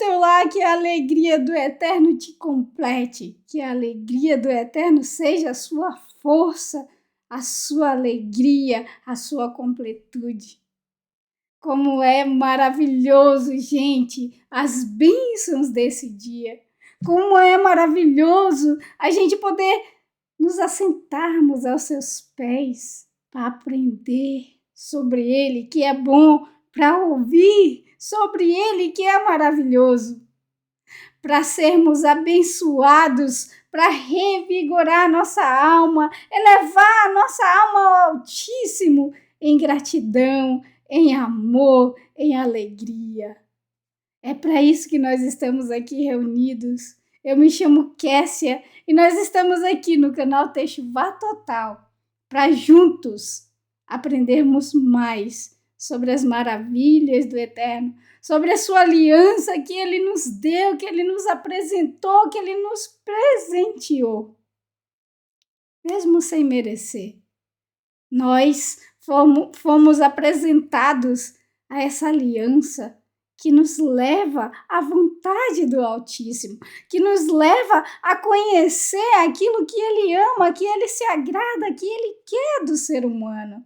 teu lar, que a alegria do Eterno te complete, que a alegria do Eterno seja a sua força, a sua alegria, a sua completude. Como é maravilhoso, gente, as bênçãos desse dia. Como é maravilhoso a gente poder nos assentarmos aos seus pés para aprender sobre Ele, que é bom, para ouvir sobre Ele, que é maravilhoso, para sermos abençoados, para revigorar a nossa alma, elevar a nossa alma ao Altíssimo em gratidão, em amor, em alegria. É para isso que nós estamos aqui reunidos. Eu me chamo Kessia e nós estamos aqui no canal Techuvá Total para juntos aprendermos mais sobre as maravilhas do Eterno, sobre a sua aliança que Ele nos deu, que Ele nos apresentou, que Ele nos presenteou, mesmo sem merecer. Nós fomos apresentados a essa aliança que nos leva à vontade do Altíssimo, que nos leva a conhecer aquilo que Ele ama, que Ele se agrada, que Ele quer do ser humano,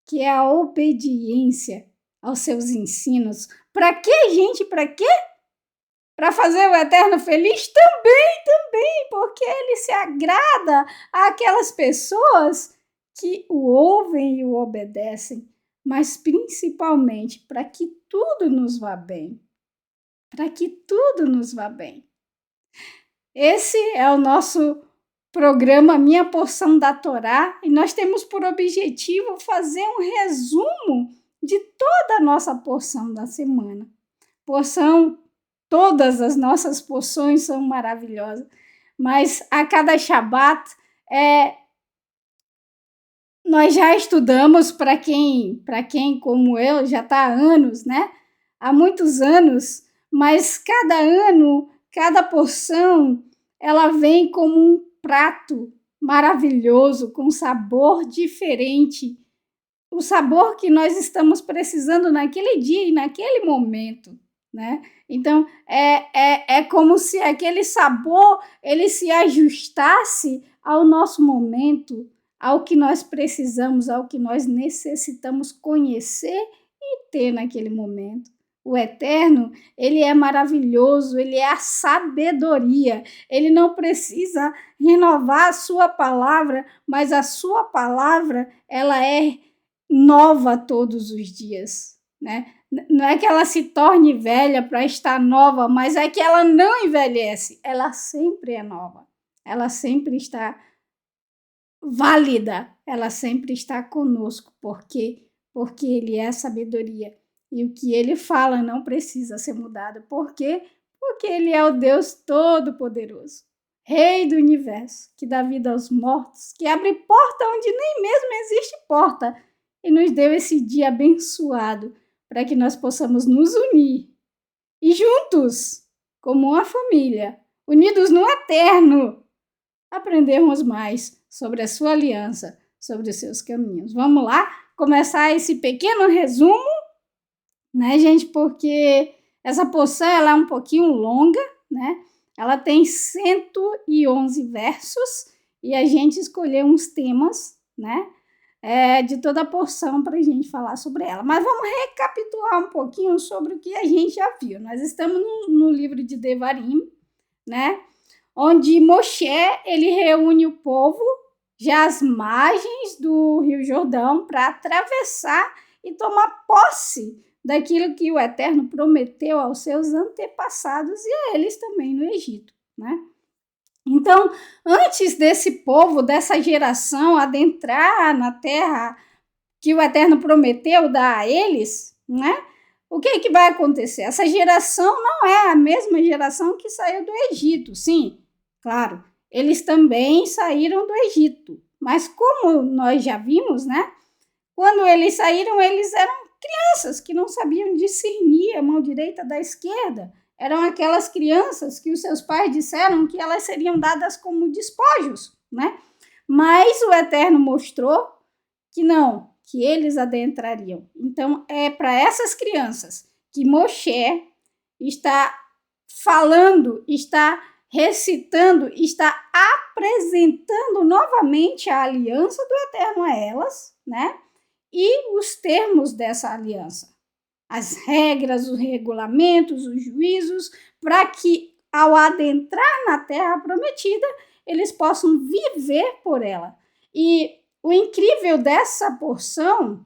que é a obediência aos seus ensinos. Para quê, gente? Para quê? Para fazer o Eterno feliz? Também, porque Ele se agrada àquelas pessoas que o ouvem e o obedecem, mas principalmente para que tudo nos vá bem. Para que tudo nos vá bem. Esse é o nosso programa Minha Porção da Torá, e nós temos por objetivo fazer um resumo de toda a nossa porção da semana. Todas as nossas porções são maravilhosas, mas a cada Shabat nós já estudamos, para quem como eu já está há anos, né? Há muitos anos, mas cada ano, cada porção, ela vem como um prato maravilhoso, com sabor diferente, o sabor que nós estamos precisando naquele dia e naquele momento, né? Então, é como se aquele sabor, ele se ajustasse ao nosso momento, ao que nós precisamos, ao que nós necessitamos conhecer e ter naquele momento. O Eterno, ele é maravilhoso, ele é a sabedoria. Ele não precisa renovar a sua palavra, mas a sua palavra, ela é nova todos os dias, né? Não é que ela se torne velha para estar nova, mas é que ela não envelhece. Ela sempre é nova. Ela sempre está válida, ela sempre está conosco, porque Ele é a sabedoria. E o que Ele fala não precisa ser mudado. Por quê? Porque Ele é o Deus Todo-Poderoso, Rei do Universo, que dá vida aos mortos, que abre porta onde nem mesmo existe porta, e nos deu esse dia abençoado para que nós possamos nos unir e juntos, como uma família, unidos no Eterno, aprendermos mais sobre a sua aliança, sobre os seus caminhos. Vamos lá começar esse pequeno resumo, né, gente? Porque essa porção ela é um pouquinho longa, né? Ela tem 111 versos e a gente escolheu uns temas, né, de toda a porção para a gente falar sobre ela. Mas vamos recapitular um pouquinho sobre o que a gente já viu. Nós estamos no livro de Devarim, né, onde Moshe, ele reúne o povo já às margens do Rio Jordão para atravessar e tomar posse daquilo que o Eterno prometeu aos seus antepassados e a eles também no Egito, né? Então, antes desse povo, dessa geração adentrar na terra que o Eterno prometeu dar a eles, né? O que vai acontecer? Essa geração não é a mesma geração que saiu do Egito, sim, claro, eles também saíram do Egito, mas como nós já vimos, né? Quando eles saíram, eles eram crianças que não sabiam discernir a mão direita da esquerda. Eram aquelas crianças que os seus pais disseram que elas seriam dadas como despojos, né? Mas o Eterno mostrou que não, que eles adentrariam. Então, é para essas crianças que Moshe está falando, está recitando, está apresentando novamente a aliança do Eterno a elas, né? E os termos dessa aliança, as regras, os regulamentos, os juízos, para que ao adentrar na Terra Prometida, eles possam viver por ela. E o incrível dessa porção,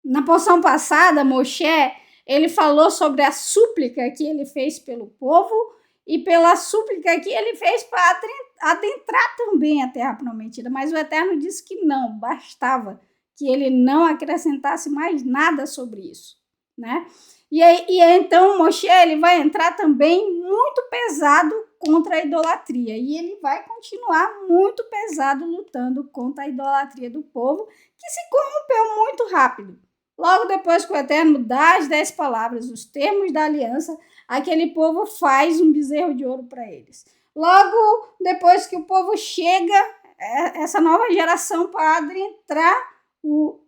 na porção passada, Moshe, ele falou sobre a súplica que ele fez pelo povo e pela súplica que ele fez para adentrar também a Terra Prometida. Mas o Eterno disse que não, bastava que ele não acrescentasse mais nada sobre isso, né? E então Moshe ele vai entrar também muito pesado contra a idolatria, e ele vai continuar muito pesado lutando contra a idolatria do povo, que se corrompeu muito rápido. Logo depois que o Eterno dá as 10 palavras, os termos da aliança, aquele povo faz um bezerro de ouro para eles. Logo depois que o povo chega, essa nova geração, para adentrar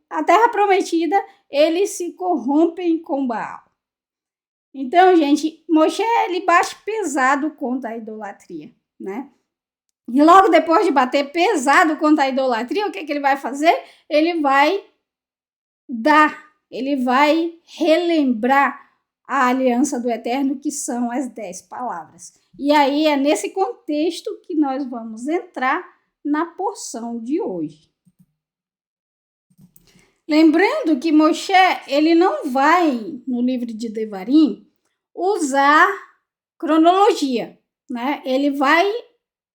a Terra Prometida, eles se corrompem com Baal. Então, gente, Moshe ele bate pesado contra a idolatria, né? E logo depois de bater pesado contra a idolatria, o que ele vai fazer? Ele vai relembrar a aliança do Eterno, que são as 10 palavras. E aí é nesse contexto que nós vamos entrar na porção de hoje. Lembrando que Moshe, ele não vai, no livro de Devarim, usar cronologia, né? Ele vai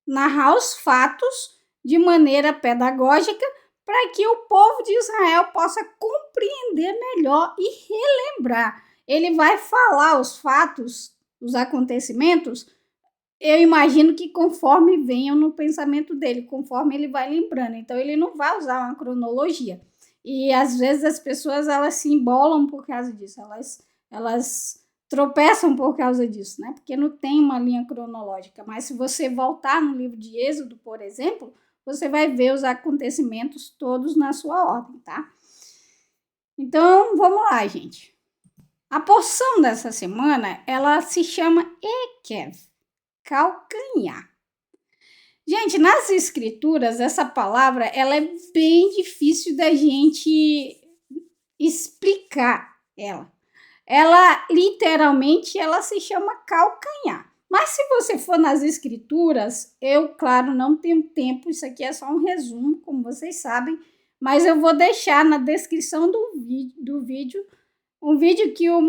narrar os fatos de maneira pedagógica para que o povo de Israel possa compreender melhor e relembrar. Ele vai falar os fatos, os acontecimentos, eu imagino que conforme venham no pensamento dele, conforme ele vai lembrando. Então, ele não vai usar uma cronologia. E, às vezes, as pessoas elas se embolam por causa disso. Elas tropeçam por causa disso, né? Porque não tem uma linha cronológica. Mas se você voltar no livro de Êxodo, por exemplo, você vai ver os acontecimentos todos na sua ordem, tá? Então, vamos lá, gente. A porção dessa semana, ela se chama Ekev, calcanhar. Gente, nas escrituras, essa palavra, ela é bem difícil da gente explicar ela. Ela, literalmente, ela se chama calcanhar. Mas se você for nas escrituras, eu, claro, não tenho tempo, isso aqui é só um resumo, como vocês sabem, mas eu vou deixar na descrição do vídeo um vídeo que o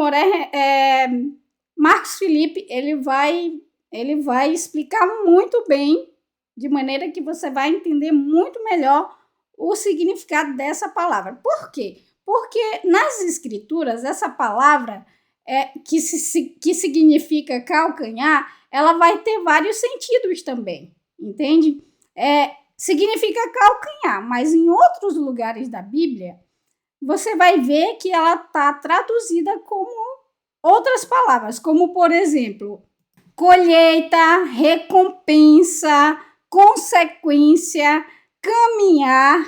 Marcos Felipe, ele vai explicar muito bem, de maneira que você vai entender muito melhor o significado dessa palavra. Por quê? Porque nas escrituras, essa palavra que significa calcanhar, ela vai ter vários sentidos também, entende? Significa calcanhar, mas em outros lugares da Bíblia, você vai ver que ela está traduzida como outras palavras, como, por exemplo, colheita, recompensa, consequência, caminhar,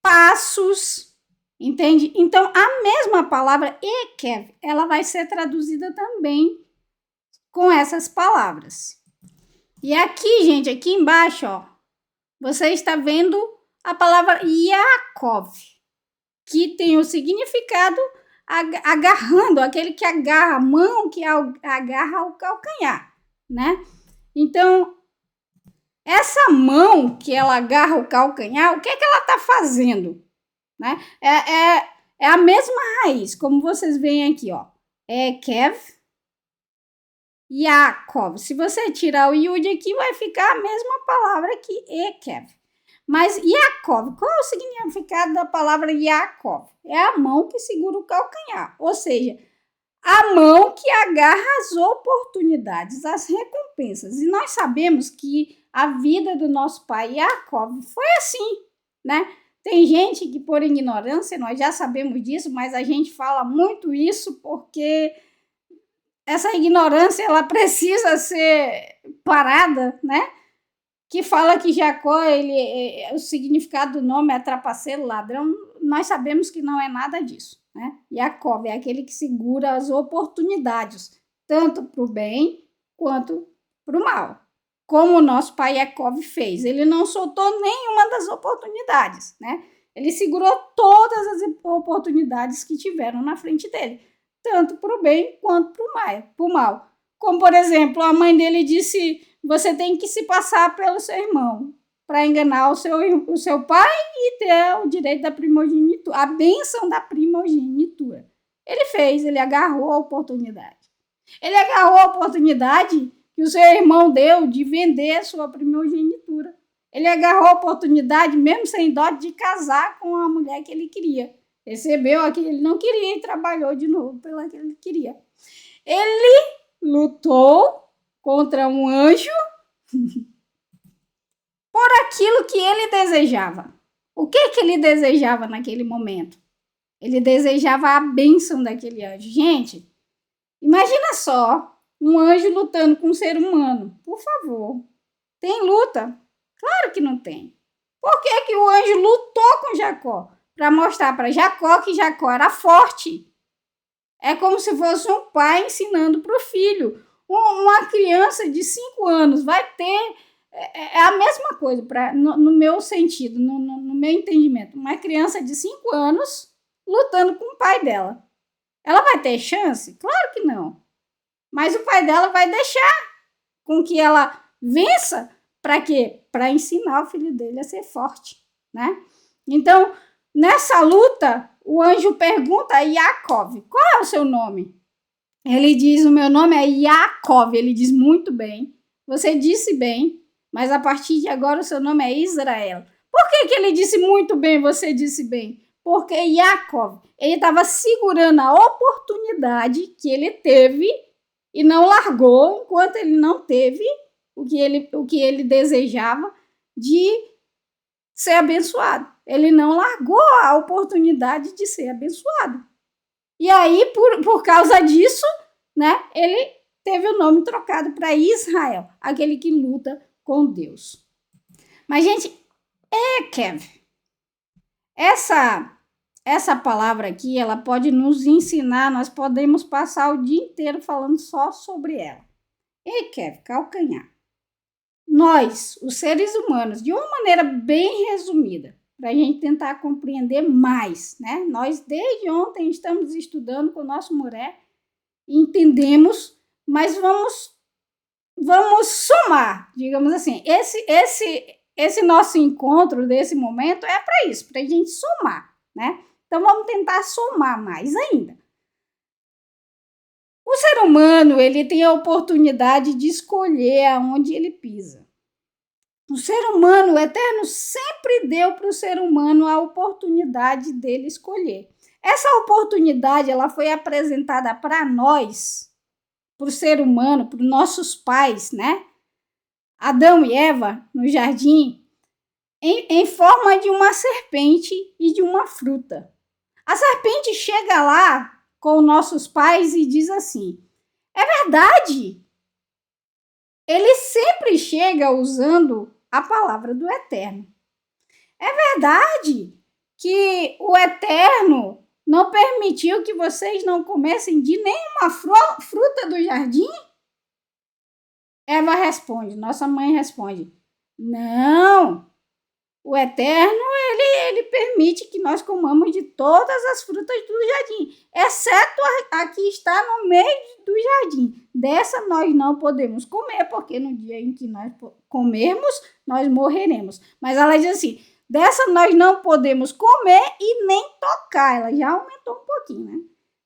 passos, entende? Então, a mesma palavra Ekev, ela vai ser traduzida também com essas palavras. E aqui, gente, aqui embaixo, ó, você está vendo a palavra Yaakov, que tem o significado agarrando, aquele que agarra a mão, que agarra o calcanhar, né? Então, essa mão que ela agarra o calcanhar, o que ela está fazendo? Né? É a mesma raiz, como vocês veem aqui, ó. Ekev, Yaakov. Se você tirar o Yud aqui, vai ficar a mesma palavra que Ekev. Mas Yaakov, qual é o significado da palavra Yaakov? É a mão que segura o calcanhar, ou seja, a mão que agarra as oportunidades, as recompensas. E nós sabemos que a vida do nosso pai Yaakov foi assim, né? Tem gente que, por ignorância, nós já sabemos disso, mas a gente fala muito isso porque essa ignorância ela precisa ser parada, né? Que fala que Jacó, o significado do nome é trapaceiro, ladrão, nós sabemos que não é nada disso, né? Jacó é aquele que segura as oportunidades, tanto para o bem quanto para o mal. Como o nosso pai Jacob fez. Ele não soltou nenhuma das oportunidades, né? Ele segurou todas as oportunidades que tiveram na frente dele, tanto para o bem quanto para o mal. Como, por exemplo, a mãe dele disse, você tem que se passar pelo seu irmão para enganar o seu pai e ter o direito da primogenitura, a bênção da primogenitura. Ele fez, ele agarrou a oportunidade. Ele agarrou a oportunidade que o seu irmão deu de vender a sua primogenitura. Ele agarrou a oportunidade, mesmo sem dó, de casar com a mulher que ele queria. Recebeu aquilo que ele não queria e trabalhou de novo pelo que ele queria. Ele lutou contra um anjo por aquilo que ele desejava. O que ele desejava naquele momento? Ele desejava a bênção daquele anjo. Gente, imagina só um anjo lutando com um ser humano. Por favor, tem luta? Claro que não tem. Por que o anjo lutou com Jacó? Para mostrar para Jacó que Jacó era forte. É como se fosse um pai ensinando para o filho. Uma criança de 5 anos vai ter... É a mesma coisa, no meu sentido, no meu entendimento. Uma criança de 5 anos lutando com o pai dela. Ela vai ter chance? Claro que não. Mas o pai dela vai deixar com que ela vença. Para quê? Para ensinar o filho dele a ser forte, né? Então, nessa luta, o anjo pergunta a Jacob, qual é o seu nome? Ele diz, o meu nome é Jacob. Ele diz, muito bem, você disse bem, mas a partir de agora o seu nome é Israel. Por que ele disse muito bem, você disse bem? Porque Jacob, ele estava segurando a oportunidade que ele teve e não largou enquanto ele não teve o que ele desejava de ser abençoado. Ele não largou a oportunidade de ser abençoado. E aí, por causa disso, né, ele teve o nome trocado para Israel, aquele que luta com Deus. Mas, gente, Kevin, essa palavra aqui, ela pode nos ensinar, nós podemos passar o dia inteiro falando só sobre ela. Kevin, calcanhar. Nós, os seres humanos, de uma maneira bem resumida, para a gente tentar compreender mais, né? Nós, desde ontem, estamos estudando com o nosso Muré, entendemos, mas vamos somar, digamos assim. Esse nosso encontro desse momento é para isso, para a gente somar, né? Então, vamos tentar somar mais ainda. O ser humano, ele tem a oportunidade de escolher aonde ele pisa. O ser humano, o Eterno sempre deu para o ser humano a oportunidade dele escolher. Essa oportunidade, ela foi apresentada para nós, para o ser humano, para os nossos pais, né? Adão e Eva, no jardim, em forma de uma serpente e de uma fruta. A serpente chega lá com nossos pais e diz assim, é verdade, ele sempre chega usando a palavra do Eterno. É verdade que o Eterno não permitiu que vocês não comessem de nenhuma fruta do jardim? Eva responde, nossa mãe responde, não, o Eterno, ele permite que nós comamos de todas as frutas do jardim, exceto a que está no meio do jardim. Dessa nós não podemos comer, porque no dia em que nós comermos, nós morreremos. Mas ela diz assim, dessa nós não podemos comer e nem tocar. Ela já aumentou um pouquinho, né?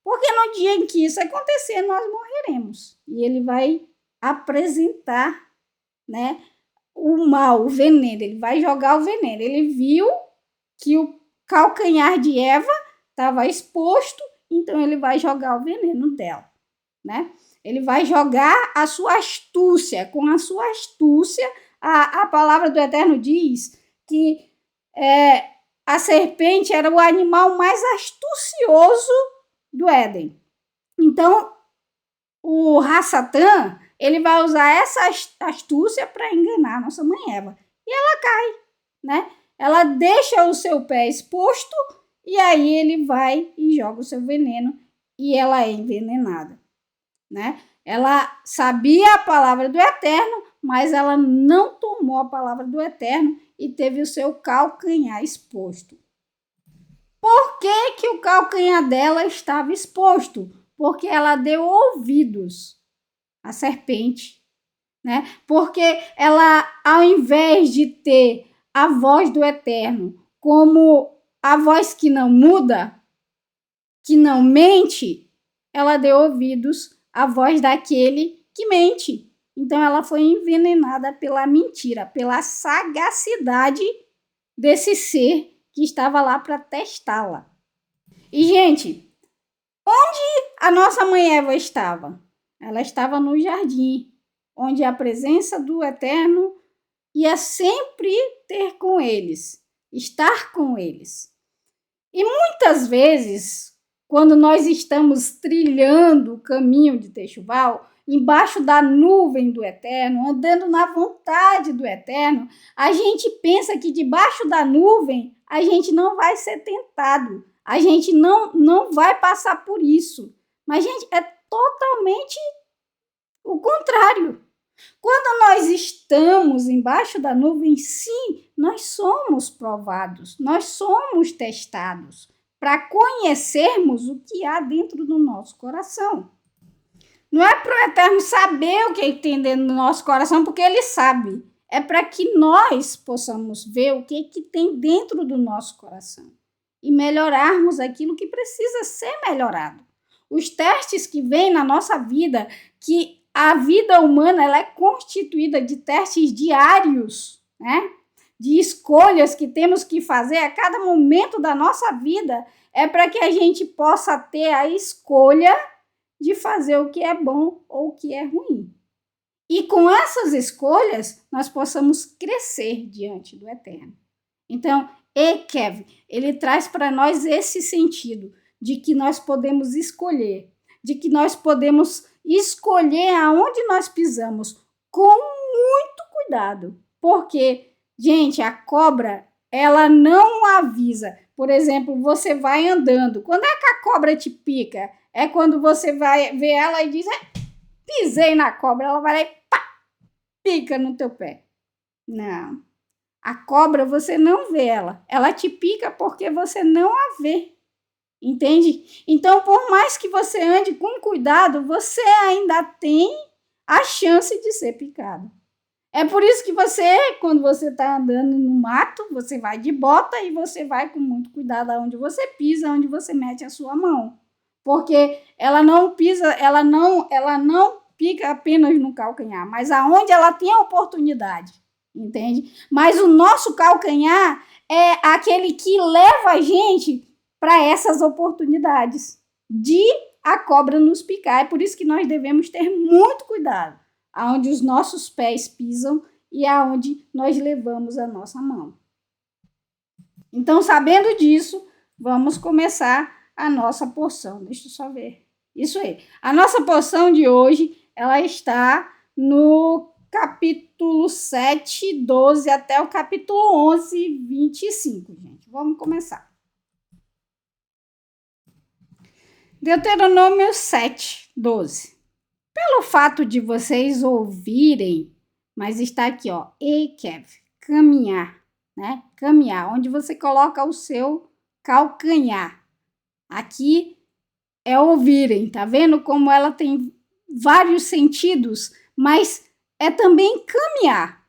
Porque no dia em que isso acontecer, nós morreremos. E ele vai apresentar, né, o mal, o veneno, ele vai jogar o veneno. Ele viu que o calcanhar de Eva estava exposto, então ele vai jogar o veneno dela, né? Ele vai jogar a sua astúcia. Com a sua astúcia, a palavra do Eterno diz que a serpente era o animal mais astucioso do Éden. Então, o Satã, ele vai usar essa astúcia para enganar a nossa mãe Eva. E ela cai, né? Ela deixa o seu pé exposto e aí ele vai e joga o seu veneno e ela é envenenada, né? Ela sabia a palavra do Eterno, mas ela não tomou a palavra do Eterno e teve o seu calcanhar exposto. Por que o calcanhar dela estava exposto? Porque ela deu ouvidos à serpente, né? Porque ela, ao invés de ter a voz do Eterno como a voz que não muda, que não mente, ela deu ouvidos à voz daquele que mente. Então ela foi envenenada pela mentira, pela sagacidade desse ser que estava lá para testá-la. E, gente, onde a nossa mãe Eva estava? Ela estava no jardim, onde a presença do Eterno ia sempre ter com eles, estar com eles. E muitas vezes, quando nós estamos trilhando o caminho de Techuvá, embaixo da nuvem do Eterno, andando na vontade do Eterno, a gente pensa que debaixo da nuvem a gente não vai ser tentado, a gente não vai passar por isso. Mas, gente, é totalmente o contrário. Quando nós estamos embaixo da nuvem, sim, nós somos provados, nós somos testados para conhecermos o que há dentro do nosso coração. Não é para o Eterno saber o que tem dentro do nosso coração, porque ele sabe. É para que nós possamos ver o que tem dentro do nosso coração e melhorarmos aquilo que precisa ser melhorado. Os testes que vêm na nossa vida, que a vida humana ela é constituída de testes diários, né? De escolhas que temos que fazer a cada momento da nossa vida, é para que a gente possa ter a escolha de fazer o que é bom ou o que é ruim. E com essas escolhas, nós possamos crescer diante do Eterno. Então, Ekev, ele traz para nós esse sentido de que nós podemos escolher, de que nós podemos escolher aonde nós pisamos com muito cuidado. Porque, gente, a cobra, ela não avisa. Por exemplo, você vai andando. Quando é que a cobra te pica? É quando você vai ver ela e diz, pisei na cobra, ela vai lá e pá, pica no teu pé. Não. A cobra, você não vê ela. Ela te pica porque você não a vê. Entende? Então, por mais que você ande com cuidado, você ainda tem a chance de ser picado. É por isso que você, quando você está andando no mato, você vai de bota e você vai com muito cuidado aonde você pisa, onde você mete a sua mão. Porque ela não pisa, ela não pica apenas no calcanhar, mas aonde ela tem a oportunidade, entende? Mas o nosso calcanhar é aquele que leva a gente para essas oportunidades de a cobra nos picar. É por isso que nós devemos ter muito cuidado aonde os nossos pés pisam e aonde nós levamos a nossa mão. Então, sabendo disso, vamos começar a nossa porção. Deixa eu só ver. Isso aí. A nossa porção de hoje, ela está no capítulo 7, 12 até o capítulo 11, 25, gente. Vamos começar. Deuteronômio 7, 12. Pelo fato de vocês ouvirem, mas está aqui, ó, Ekev, caminhar, né? Caminhar, onde você coloca o seu calcanhar. Aqui é ouvirem, tá vendo como ela tem vários sentidos, mas é também caminhar.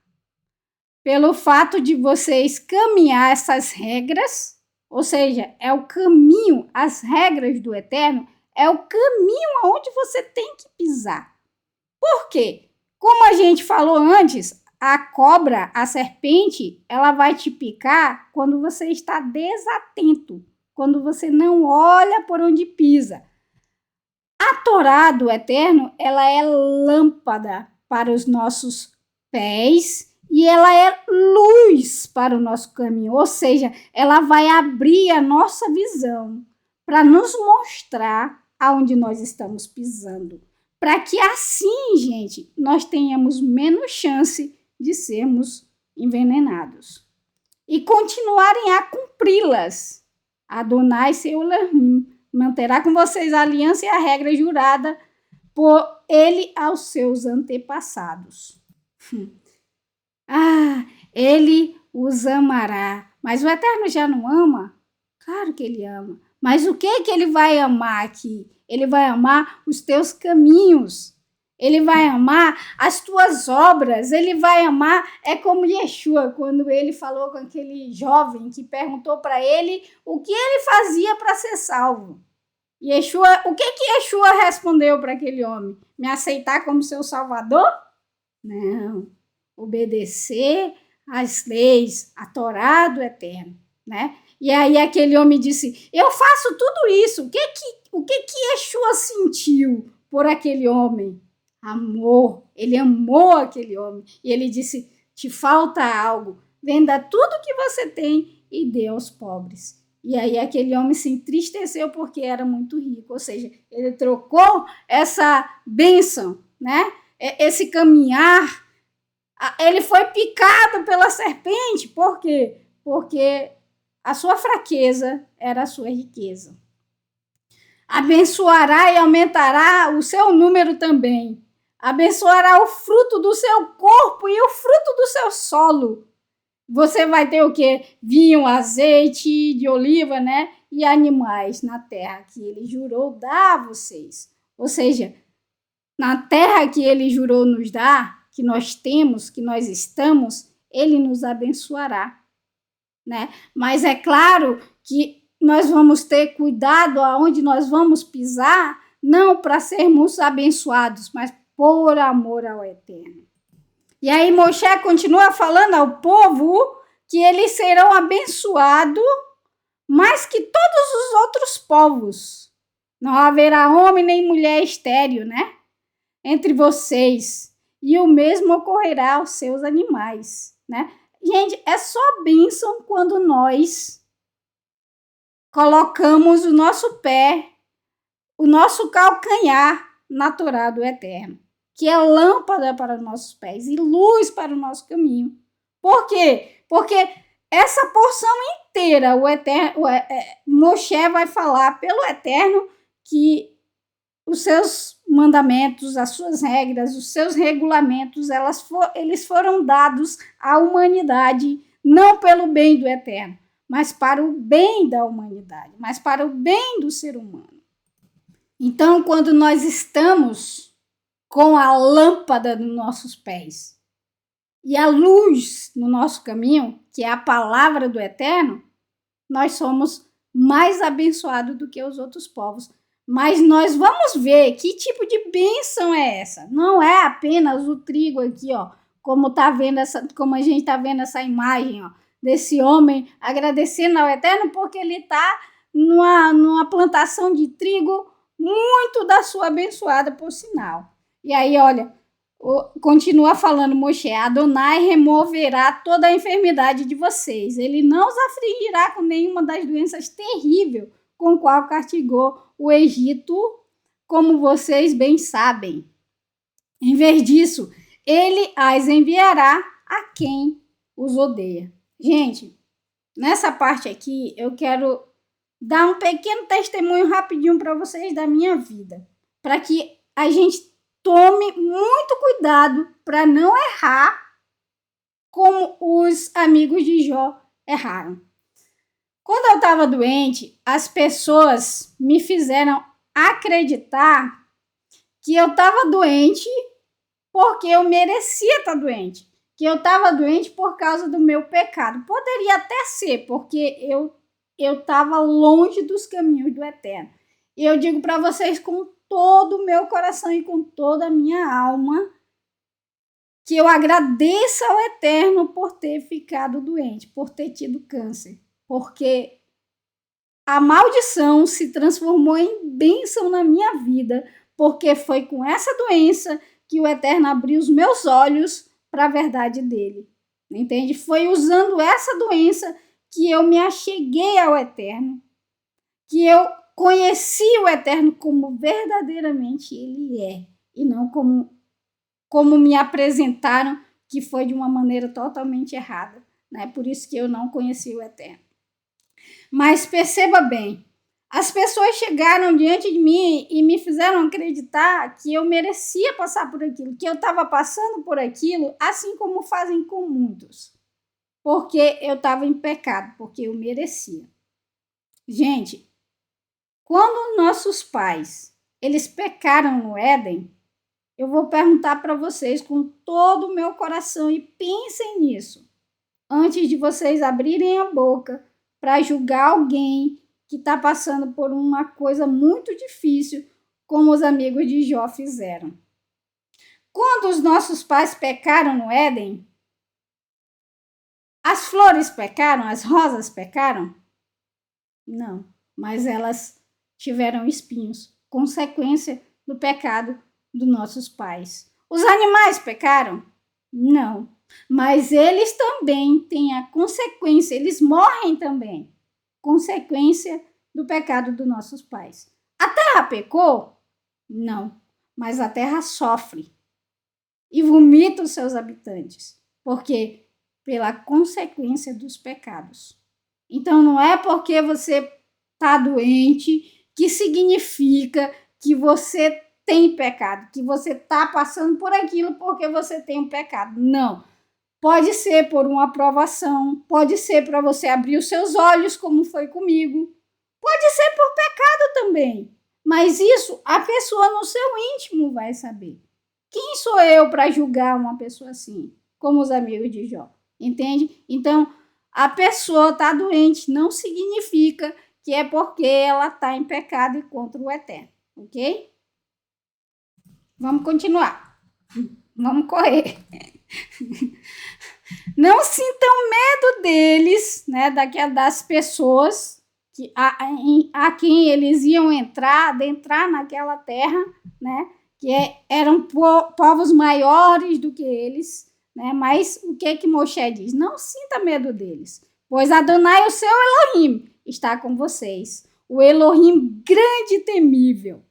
Pelo fato de vocês caminhar essas regras, ou seja, é o caminho, as regras do Eterno, é o caminho aonde você tem que pisar. Por quê? Como a gente falou antes, a cobra, a serpente, ela vai te picar quando você está desatento, quando você não olha por onde pisa. A Torá do Eterno, ela é lâmpada para os nossos pés e ela é luz para o nosso caminho, ou seja, ela vai abrir a nossa visão para nos mostrar aonde nós estamos pisando. Para que assim, gente, nós tenhamos menos chance de sermos envenenados. E continuarem a cumpri-las. Adonai seu Elohim manterá com vocês a aliança e a regra jurada por ele aos seus antepassados. Ele os amará. Mas o Eterno já não ama? Claro que ele ama. Mas o que ele vai amar aqui? Ele vai amar os teus caminhos. Ele vai amar as tuas obras. Ele vai amar, é como Yeshua, quando ele falou com aquele jovem que perguntou para ele o que ele fazia para ser salvo. Yeshua, o que Yeshua respondeu para aquele homem? Me aceitar como seu salvador? Não. Obedecer às leis, a Torá do Eterno, né? E aí aquele homem disse, eu faço tudo isso. O que Yeshua sentiu por aquele homem? Amor. Ele amou aquele homem. E ele disse, te falta algo. Venda tudo que você tem e dê aos pobres. E aí aquele homem se entristeceu porque era muito rico. Ou seja, ele trocou essa bênção, né? Esse caminhar. Ele foi picado pela serpente. Por quê? Porque a sua fraqueza era a sua riqueza. Abençoará e aumentará o seu número também. Abençoará o fruto do seu corpo e o fruto do seu solo. Você vai ter o quê? Vinho, azeite de oliva, né? E animais na terra que ele jurou dar a vocês. Ou seja, na terra que ele jurou nos dar, que nós temos, que nós estamos, ele nos abençoará, né? Mas é claro que nós vamos ter cuidado aonde nós vamos pisar, não para sermos abençoados, mas por amor ao Eterno. E aí Moshe continua falando ao povo que eles serão abençoados mais que todos os outros povos. Não haverá homem nem mulher estéril, né? Entre vocês. E o mesmo ocorrerá aos seus animais, né? Gente, é só bênção quando nós colocamos o nosso pé, o nosso calcanhar na Torá do Eterno, que é lâmpada para os nossos pés e luz para o nosso caminho. Por quê? Porque essa porção inteira, Moshe vai falar pelo Eterno que os seus mandamentos, as suas regras, os seus regulamentos, eles foram dados à humanidade, não pelo bem do Eterno, mas para o bem da humanidade, mas para o bem do ser humano. Então, quando nós estamos com a lâmpada nos nossos pés e a luz no nosso caminho, que é a palavra do Eterno, nós somos mais abençoados do que os outros povos. Mas nós vamos ver que tipo de bênção é essa. Não é apenas o trigo aqui, ó, como a gente está vendo essa imagem, ó, desse homem agradecendo ao Eterno porque ele está numa plantação de trigo muito da sua abençoada, por sinal. E aí, olha, continua falando Moshe, Adonai removerá toda a enfermidade de vocês. Ele não os afligirá com nenhuma das doenças terríveis com o qual castigou o Egito, como vocês bem sabem. Em vez disso, ele as enviará a quem os odeia. Gente, nessa parte aqui, eu quero dar um pequeno testemunho rapidinho para vocês da minha vida, para que a gente tome muito cuidado para não errar como os amigos de Jó erraram. Quando eu estava doente, as pessoas me fizeram acreditar que eu estava doente porque eu merecia estar doente, que eu estava doente por causa do meu pecado. Poderia até ser, porque eu estava longe dos caminhos do Eterno. E eu digo para vocês com todo o meu coração e com toda a minha alma que eu agradeço ao Eterno por ter ficado doente, por ter tido câncer. Porque a maldição se transformou em bênção na minha vida, porque foi com essa doença que o Eterno abriu os meus olhos para a verdade dele. Entende? Foi usando essa doença que eu me acheguei ao Eterno, que eu conheci o Eterno como verdadeiramente ele é, e não como me apresentaram, que foi de uma maneira totalmente errada, né? Por isso que eu não conheci o Eterno. Mas perceba bem, As pessoas chegaram diante de mim e me fizeram acreditar que eu merecia passar por aquilo, que eu estava passando por aquilo, assim como fazem com muitos. Porque eu estava em pecado, porque eu merecia. Gente, quando nossos pais, eles pecaram no Éden, eu vou perguntar para vocês com todo o meu coração e pensem nisso. Antes de vocês abrirem a boca para julgar alguém que está passando por uma coisa muito difícil, como os amigos de Jó fizeram. Quando os nossos pais pecaram no Éden, as flores pecaram, as rosas pecaram? Não, mas elas tiveram espinhos, consequência do pecado dos nossos pais. Os animais pecaram? Não, mas eles também têm a consequência, eles morrem também. Consequência do pecado dos nossos pais. A terra pecou? Não, mas a terra sofre e vomita os seus habitantes, porque pela consequência dos pecados. Então não é porque você está doente que significa que você tem pecado, que você está passando por aquilo porque você tem um pecado. Não. Pode ser por uma aprovação, pode ser para você abrir os seus olhos, como foi comigo. Pode ser por pecado também. Mas isso a pessoa no seu íntimo vai saber. Quem sou eu para julgar uma pessoa assim? Como os amigos de Jó. Entende? Então, a pessoa está doente não significa que é porque ela está em pecado e contra o Eterno. Ok? Vamos continuar. Vamos correr. Não sintam medo deles, né, das pessoas a quem eles iam adentrar naquela terra, né, que eram povos maiores do que eles, né, mas o que Moshe diz? Não sinta medo deles, pois Adonai, o seu Elohim, está com vocês, o Elohim grande e temível.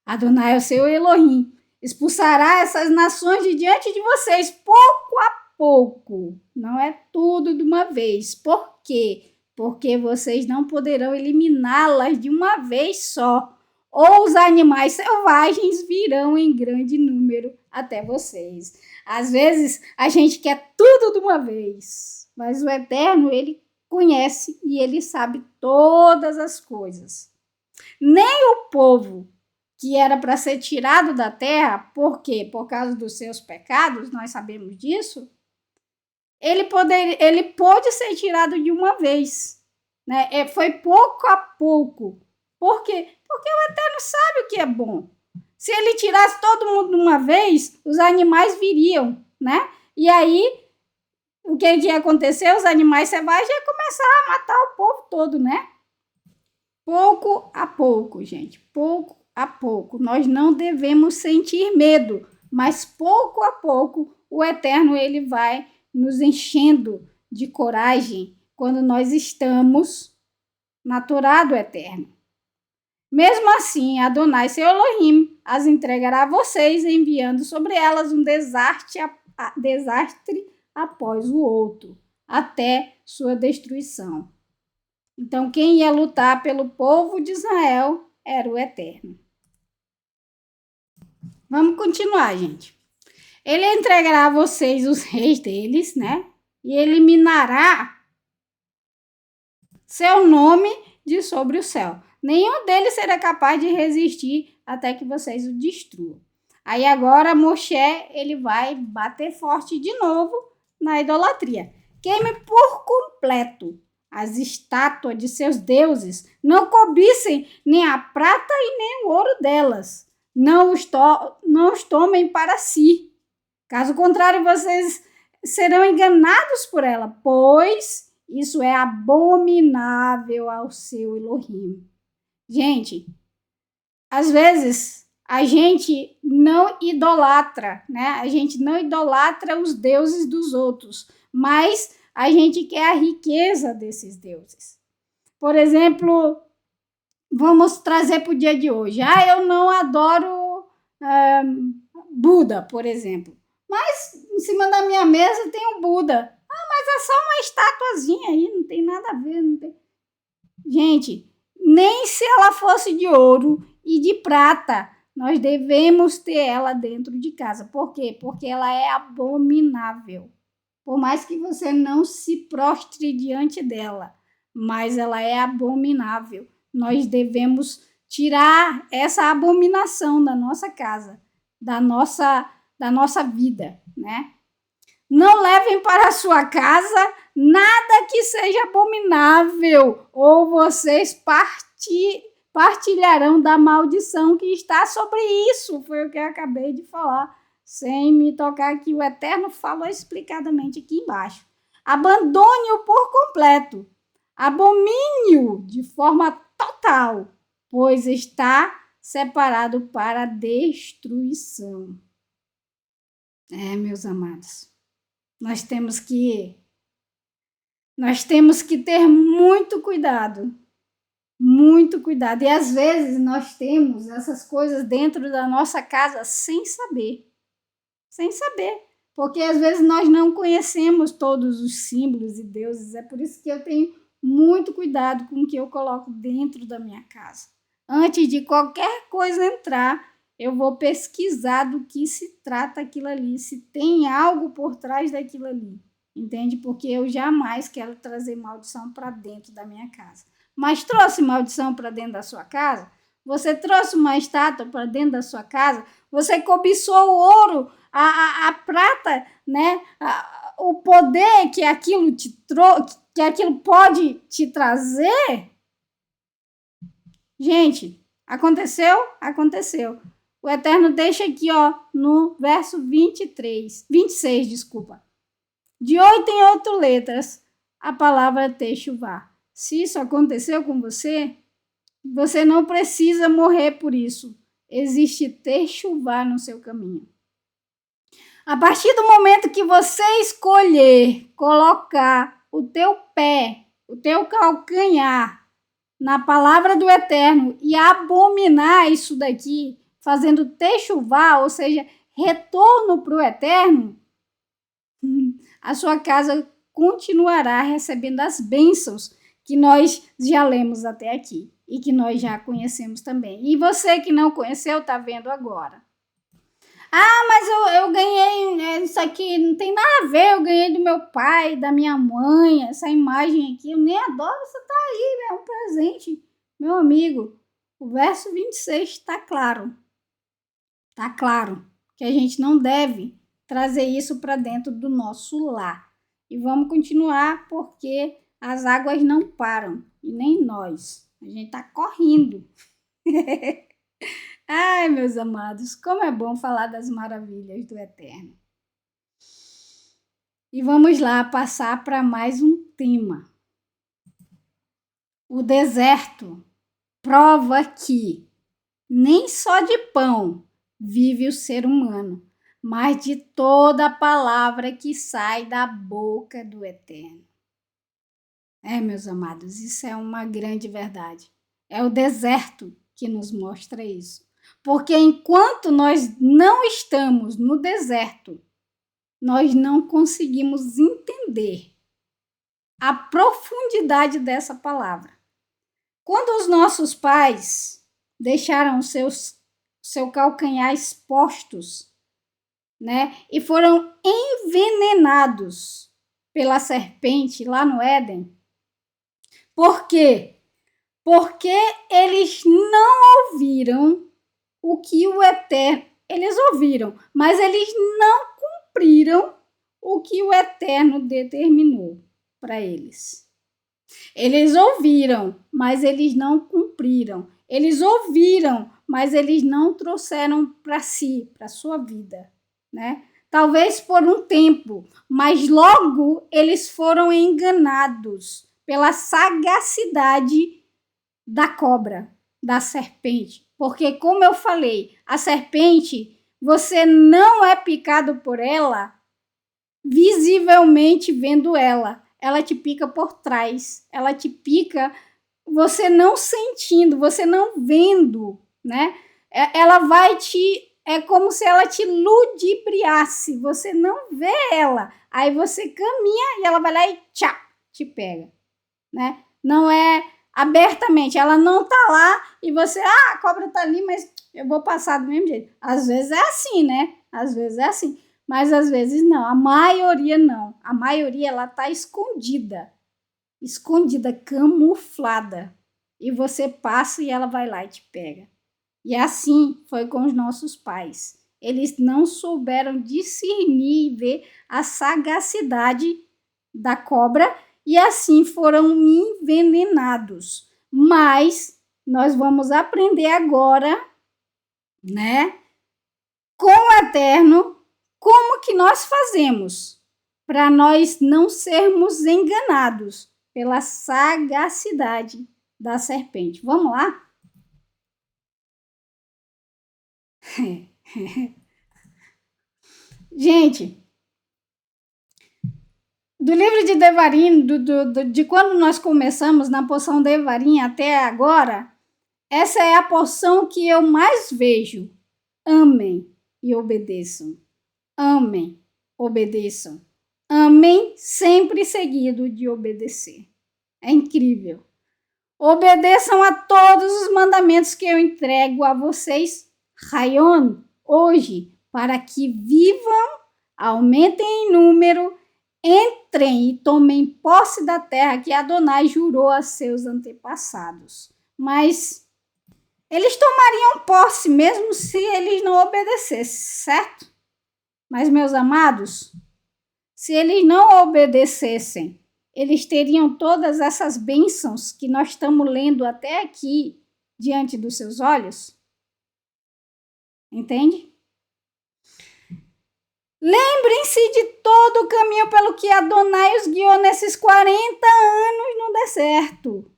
Adonai, o seu Elohim, expulsará essas nações de diante de vocês, pouco a pouco, não é tudo de uma vez. Por quê? Porque vocês não poderão eliminá-las de uma vez só, ou os animais selvagens virão em grande número até vocês. Às vezes a gente quer tudo de uma vez, mas o Eterno, ele conhece e ele sabe todas as coisas. Nem o povo que era para ser tirado da terra, por quê? Por causa dos seus pecados, nós sabemos disso. Ele pôde ser tirado de uma vez, né? Foi pouco a pouco. Por quê? Porque o Eterno sabe o que é bom. Se ele tirasse todo mundo de uma vez, os animais viriam, né? E aí, o que ia acontecer? Os animais selvagens iam começar a matar o povo todo, né? Pouco a pouco, gente, pouco a pouco. Nós não devemos sentir medo, mas pouco a pouco o Eterno, ele vai nos enchendo de coragem quando nós estamos na Torá do Eterno. Mesmo assim, Adonai, seu Elohim, as entregará a vocês, enviando sobre elas um desastre após o outro, até sua destruição. Então, quem ia lutar pelo povo de Israel era o Eterno. Vamos continuar, gente. Ele entregará a vocês os reis deles, né? E eliminará seu nome de sobre o céu. Nenhum deles será capaz de resistir até que vocês o destruam. Aí agora Moshe, ele vai bater forte de novo na idolatria. Queime por completo as estátuas de seus deuses. Não cobicem nem a prata e nem o ouro delas. Não os tomem para si. Caso contrário, vocês serão enganados por ela, pois isso é abominável ao seu Elohim. Gente, às vezes a gente não idolatra, né? A gente não idolatra os deuses dos outros, mas a gente quer a riqueza desses deuses. Por exemplo, vamos trazer para o dia de hoje. Eu não adoro Buda, por exemplo. Mas em cima da minha mesa tem um Buda. Mas é só uma estatuazinha aí, não tem nada a ver. Não tem... Gente, nem se ela fosse de ouro e de prata, nós devemos ter ela dentro de casa. Por quê? Porque ela é abominável. Por mais que você não se prostre diante dela, mas ela é abominável. Nós devemos tirar essa abominação da nossa casa, da nossa vida, né? Não levem para a sua casa nada que seja abominável, ou vocês partilharão da maldição que está sobre isso. Foi o que eu acabei de falar, sem me tocar que o Eterno falou explicadamente aqui embaixo. Abandone-o por completo, abomine-o de forma total, pois está separado para destruição. Meus amados, nós temos que ter muito cuidado. Muito cuidado. E às vezes nós temos essas coisas dentro da nossa casa sem saber. Sem saber. Porque às vezes nós não conhecemos todos os símbolos e deuses. É por isso que eu tenho muito cuidado com o que eu coloco dentro da minha casa. Antes de qualquer coisa entrar, eu vou pesquisar do que se trata aquilo ali, se tem algo por trás daquilo ali. Entende? Porque eu jamais quero trazer maldição para dentro da minha casa. Mas trouxe maldição para dentro da sua casa? Você trouxe uma estátua para dentro da sua casa? Você cobiçou o ouro, a prata, né? O poder que aquilo que aquilo pode te trazer? Gente, aconteceu? Aconteceu. O Eterno deixa aqui, ó, no verso 26, desculpa. De 8 em 8 letras, a palavra Techuvá. Se isso aconteceu com você, você não precisa morrer por isso. Existe Techuvá no seu caminho. A partir do momento que você escolher colocar o teu pé, o teu calcanhar na palavra do Eterno e abominar isso daqui, fazendo Techuvá, ou seja, retorno para o Eterno, a sua casa continuará recebendo as bênçãos que nós já lemos até aqui e que nós já conhecemos também. E você que não conheceu, está vendo agora. Mas eu ganhei, isso aqui não tem nada a ver, eu ganhei do meu pai, da minha mãe, essa imagem aqui, eu nem adoro, você tá aí, é um presente. Meu amigo, o verso 26 está claro. Está claro que a gente não deve trazer isso para dentro do nosso lar. E vamos continuar porque as águas não param, e nem nós. A gente está correndo. Ai, meus amados, como é bom falar das maravilhas do Eterno. E vamos lá passar para mais um tema. O deserto prova que nem só de pão vive o ser humano, mas de toda a palavra que sai da boca do Eterno. Meus amados, isso é uma grande verdade. É o deserto que nos mostra isso. Porque enquanto nós não estamos no deserto, nós não conseguimos entender a profundidade dessa palavra. Quando os nossos pais deixaram seu calcanhar expostos, né, e foram envenenados pela serpente lá no Éden, por quê? Porque eles não ouviram o que o Eterno... Eles ouviram, mas eles não cumpriram o que o Eterno determinou para eles. Eles ouviram, mas eles não cumpriram. Eles ouviram, mas eles não trouxeram para si, para a sua vida, né? Talvez por um tempo, mas logo eles foram enganados pela sagacidade da cobra, da serpente. Porque, como eu falei, a serpente, você não é picado por ela visivelmente vendo ela. Ela te pica por trás. Ela te pica você não sentindo, você não vendo, né? Ela vai te... É como se ela te ludibriasse. Você não vê ela. Aí você caminha e ela vai lá e tchá, te pega, né? Não é abertamente. Ela não tá lá e você, a cobra tá ali, mas eu vou passar do mesmo jeito. Às vezes é assim, né? Às vezes é assim. Mas às vezes não. A maioria não. A maioria, ela tá escondida. Escondida, camuflada. E você passa e ela vai lá e te pega. E assim foi com os nossos pais. Eles não souberam discernir e ver a sagacidade da cobra e assim foram envenenados. Mas nós vamos aprender agora, né, com o Eterno, como que nós fazemos para nós não sermos enganados pela sagacidade da serpente. Vamos lá? Gente, do livro de Devarim, de quando nós começamos na porção Devarim até agora, essa é a porção que eu mais vejo. Amem e obedeçam. Amem, obedeçam. Amem sempre seguido de obedecer. É incrível. Obedeçam a todos os mandamentos que eu entrego a vocês, Rayon, hoje, para que vivam, aumentem em número, entrem e tomem posse da terra que Adonai jurou a seus antepassados. Mas eles tomariam posse mesmo se eles não obedecessem, certo? Mas, meus amados, se eles não obedecessem, eles teriam todas essas bênçãos que nós estamos lendo até aqui diante dos seus olhos? Entende? Lembrem-se de todo o caminho pelo que Adonai os guiou nesses 40 anos no deserto,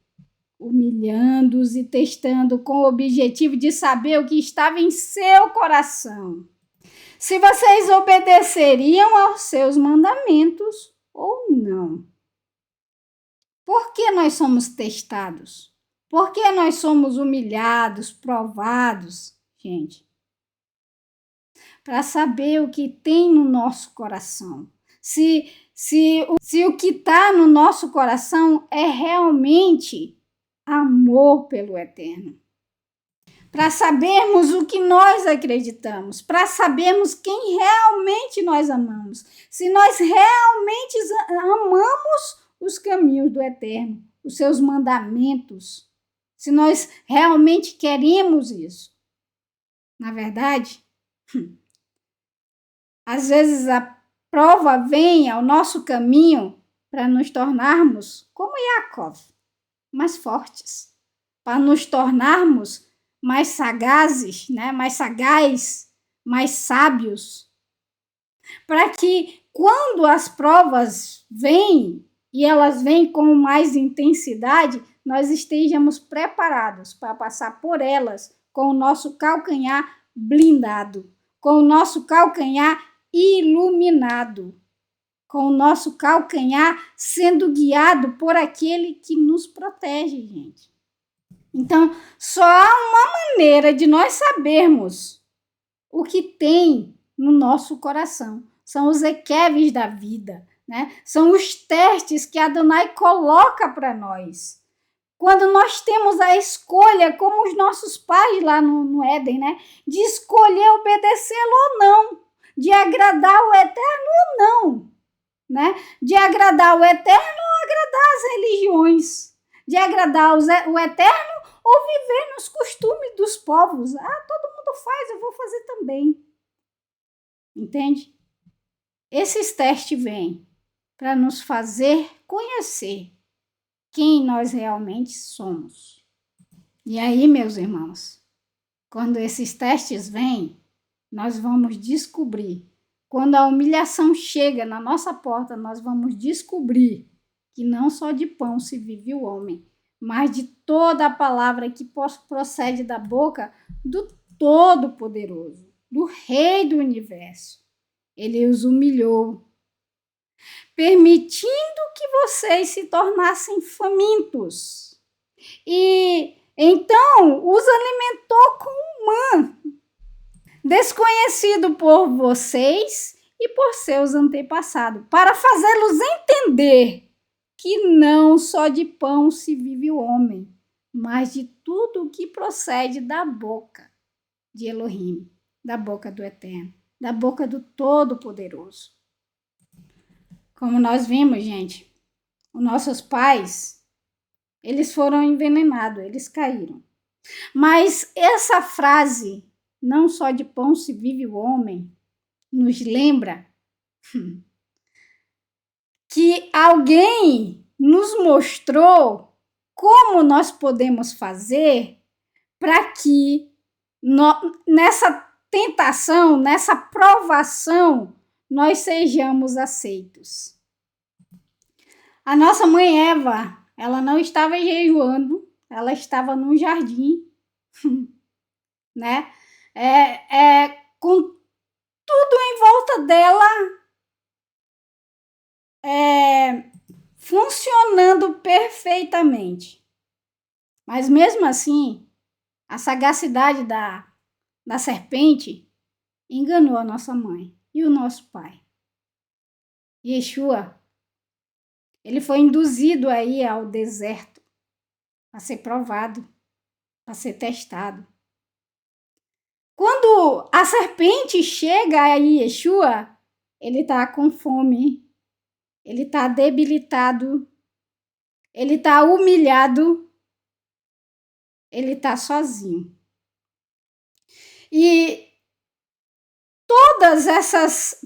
humilhando-os e testando com o objetivo de saber o que estava em seu coração. Se vocês obedeceriam aos seus mandamentos ou não. Por que nós somos testados? Por que nós somos humilhados, provados, gente? Para saber o que tem no nosso coração. Se o que está no nosso coração é realmente amor pelo Eterno. Para sabermos o que nós acreditamos, para sabermos quem realmente nós amamos. Se nós realmente amamos os caminhos do Eterno, os seus mandamentos, se nós realmente queremos isso. Na verdade, às vezes a prova vem ao nosso caminho para nos tornarmos como Yaakov, mais fortes, para nos tornarmos mais sagazes, né? Mais sagazes, mais sábios, para que quando as provas vêm e elas vêm com mais intensidade, nós estejamos preparados para passar por elas com o nosso calcanhar blindado, com o nosso calcanhar iluminado, com o nosso calcanhar sendo guiado por aquele que nos protege, gente. Então, só há uma maneira de nós sabermos o que tem no nosso coração. São os equeves da vida, né? São os testes que Adonai coloca para nós. Quando nós temos a escolha, como os nossos pais lá no Éden, né? De escolher obedecê-lo ou não, de agradar o Eterno ou não, né? De agradar o Eterno ou agradar as religiões, de agradar o Eterno ou viver nos costumes dos povos. Todo mundo faz, eu vou fazer também. Entende? Esses testes vêm para nos fazer conhecer quem nós realmente somos. E aí, meus irmãos, quando esses testes vêm, nós vamos descobrir. Quando a humilhação chega na nossa porta, nós vamos descobrir que não só de pão se vive o homem, mas de toda a palavra que procede da boca do Todo-Poderoso, do Rei do Universo. Ele os humilhou, permitindo que vocês se tornassem famintos. E então os alimentou com mã, desconhecido por vocês e por seus antepassados, para fazê-los entender que não só de pão se vive o homem, mas de tudo o que procede da boca de Elohim, da boca do Eterno, da boca do Todo-Poderoso. Como nós vimos, gente, os nossos pais, eles foram envenenados, eles caíram. Mas essa frase, não só de pão se vive o homem, nos lembra que alguém nos mostrou como nós podemos fazer para que nessa tentação, nessa provação, nós sejamos aceitos. A nossa mãe Eva, ela não estava jejuando, ela estava num jardim, né? Com tudo em volta dela funcionando perfeitamente. Mas mesmo assim, a sagacidade da serpente enganou a nossa mãe e o nosso pai. Yeshua, ele foi induzido aí ao deserto para ser provado, para ser testado. Quando a serpente chega a Yeshua, ele está com fome, ele está debilitado, ele está humilhado, ele está sozinho. E todas essas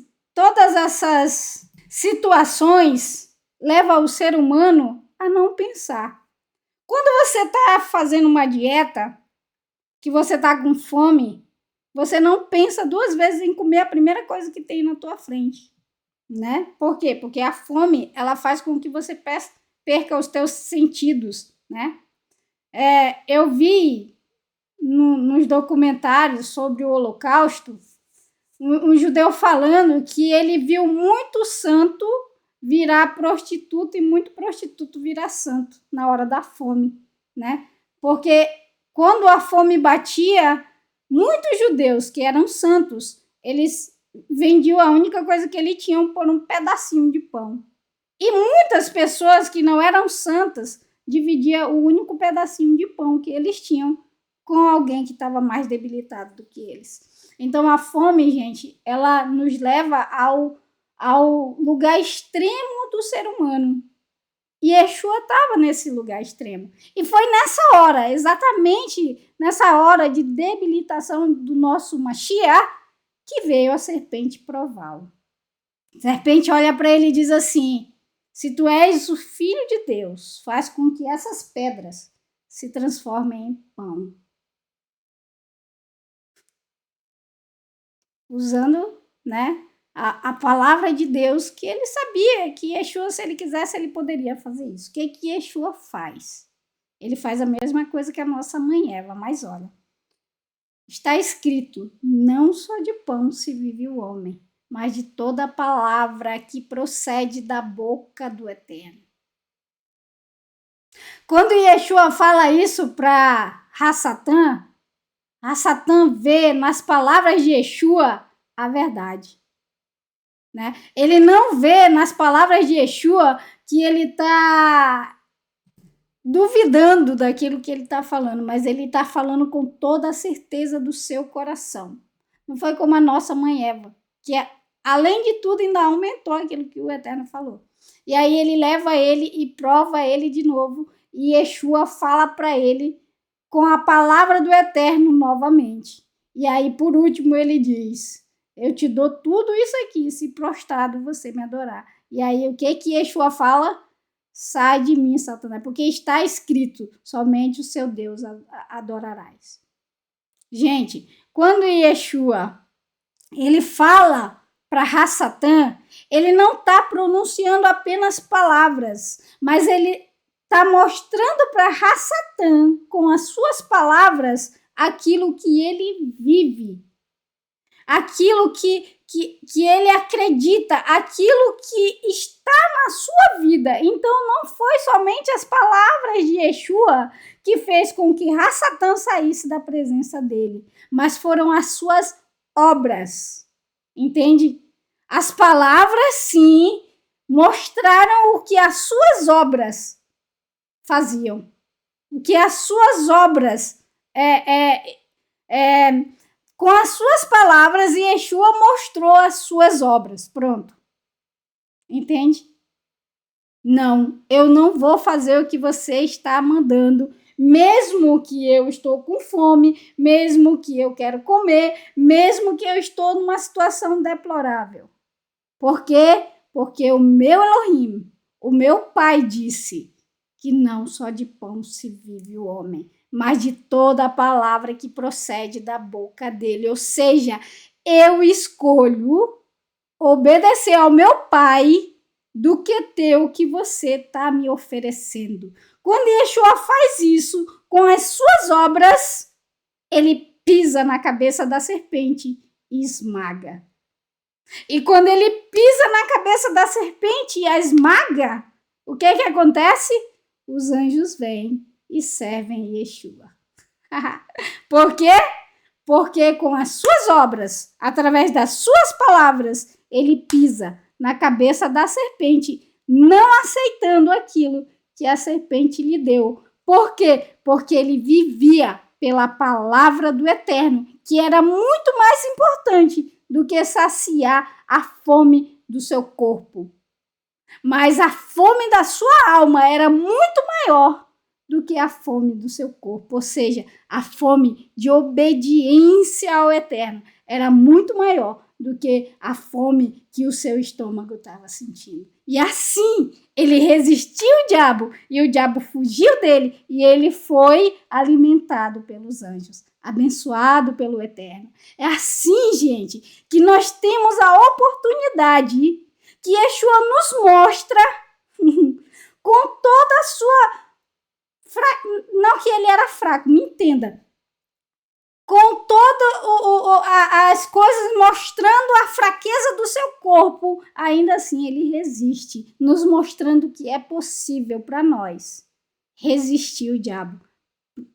situações levam o ser humano a não pensar. Quando você está fazendo uma dieta, que você está com fome, você não pensa duas vezes em comer a primeira coisa que tem na tua frente, né? Por quê? Porque a fome, ela faz com que você perca os teus sentidos, né? Eu vi nos documentários sobre o Holocausto, um judeu falando que ele viu muito santo virar prostituto e muito prostituto virar santo na hora da fome, né? Porque quando a fome batia, muitos judeus que eram santos, eles vendiam a única coisa que eles tinham por um pedacinho de pão. E muitas pessoas que não eram santas dividiam o único pedacinho de pão que eles tinham com alguém que estava mais debilitado do que eles. Então a fome, gente, ela nos leva ao lugar extremo do ser humano. E Yeshua estava nesse lugar extremo. E foi nessa hora, exatamente nessa hora de debilitação do nosso Mashiach, que veio a serpente prová-lo. A serpente olha para ele e diz assim: se tu és o Filho de Deus, faz com que essas pedras se transformem em pão. Usando, né, a palavra de Deus, que ele sabia que Yeshua, se ele quisesse, ele poderia fazer isso. O que Yeshua faz? Ele faz a mesma coisa que a nossa mãe Eva, mas olha, está escrito, não só de pão se vive o homem, mas de toda a palavra que procede da boca do Eterno. Quando Yeshua fala isso para Hassatã vê nas palavras de Yeshua a verdade. Né? Ele não vê nas palavras de Yeshua que ele está duvidando daquilo que ele está falando, mas ele está falando com toda a certeza do seu coração. Não foi como a nossa mãe Eva, que além de tudo ainda aumentou aquilo que o Eterno falou. E aí ele leva ele e prova ele de novo, e Yeshua fala para ele com a palavra do Eterno novamente. E aí, por último, ele diz: eu te dou tudo isso aqui, se prostrado você me adorar. E aí, o que Yeshua fala? Sai de mim, Satanás, porque está escrito, somente o seu Deus adorarás. Gente, quando Yeshua, ele fala para Hassatã, ele não está pronunciando apenas palavras, mas ele está mostrando para Hassatã, com as suas palavras, aquilo que ele vive, aquilo que ele acredita, aquilo que está na sua vida. Então não foi somente as palavras de Yeshua que fez com que Hassatã saísse da presença dele, mas foram as suas obras, entende? As palavras sim, mostraram o que as suas obras faziam. O que as suas obras com as suas palavras, Yeshua mostrou as suas obras. Pronto. Entende? Não, eu não vou fazer o que você está mandando, mesmo que eu estou com fome, mesmo que eu quero comer, mesmo que eu estou numa situação deplorável. Por quê? Porque o meu Elohim, o meu Pai disse que não só de pão se vive o homem, mas de toda a palavra que procede da boca dele. Ou seja, eu escolho obedecer ao meu Pai do que ter o que você está me oferecendo. Quando Yeshua faz isso com as suas obras, ele pisa na cabeça da serpente e esmaga. E quando ele pisa na cabeça da serpente e a esmaga, o que acontece? Os anjos vêm e servem Yeshua. Por quê? Porque com as suas obras, através das suas palavras, ele pisa na cabeça da serpente, não aceitando aquilo que a serpente lhe deu. Por quê? Porque ele vivia pela palavra do Eterno, que era muito mais importante do que saciar a fome do seu corpo. Mas a fome da sua alma era muito maior do que a fome do seu corpo, ou seja, a fome de obediência ao Eterno era muito maior do que a fome que o seu estômago estava sentindo. E assim, ele resistiu ao diabo, e o diabo fugiu dele, e ele foi alimentado pelos anjos, abençoado pelo Eterno. É assim, gente, que nós temos a oportunidade que Yeshua nos mostra com toda a sua... Não que ele era fraco, me entenda. Com todas as coisas mostrando a fraqueza do seu corpo, ainda assim ele resiste, nos mostrando que é possível para nós resistir o diabo,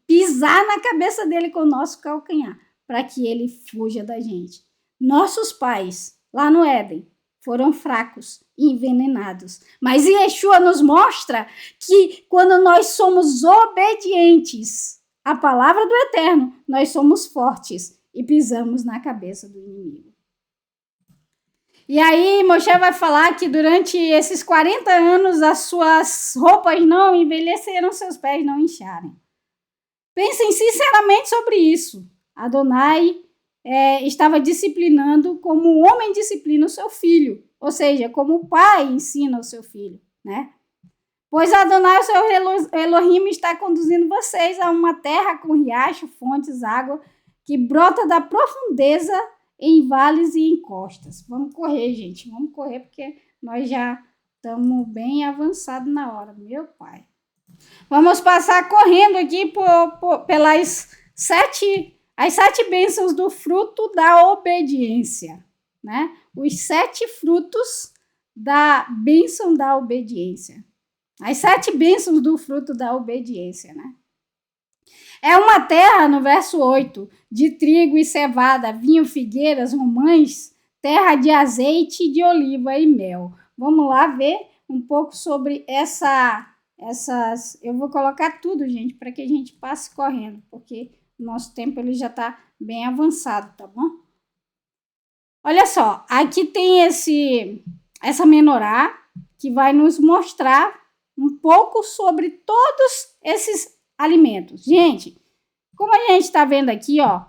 pisar na cabeça dele com o nosso calcanhar, para que ele fuja da gente. Nossos pais, lá no Éden, foram fracos e envenenados. Mas Yeshua nos mostra que quando nós somos obedientes à palavra do Eterno, nós somos fortes e pisamos na cabeça do inimigo. E aí Moshe vai falar que durante esses 40 anos as suas roupas não envelheceram, seus pés não incharam. Pensem sinceramente sobre isso. Adonai estava disciplinando como o homem disciplina o seu filho, ou seja, como o pai ensina o seu filho, né? Pois Adonai, o seu Elohim, está conduzindo vocês a uma terra com riacho, fontes, água, que brota da profundeza em vales e em costas. Vamos correr, gente, vamos correr, porque nós já estamos bem avançados na hora, meu pai. Vamos passar correndo aqui pelas as 7 bênçãos do fruto da obediência, né? Os 7 frutos da bênção da obediência. As 7 bênçãos do fruto da obediência, né? É uma terra, no verso 8, de trigo e cevada, vinho, figueiras, romães, terra de azeite, de oliva e mel. Vamos lá ver um pouco sobre essas... Eu vou colocar tudo, gente, para que a gente passe correndo, porque o nosso tempo ele já está bem avançado, tá bom? Olha só, aqui tem essa menorá que vai nos mostrar um pouco sobre todos esses alimentos. Gente, como a gente está vendo aqui, ó,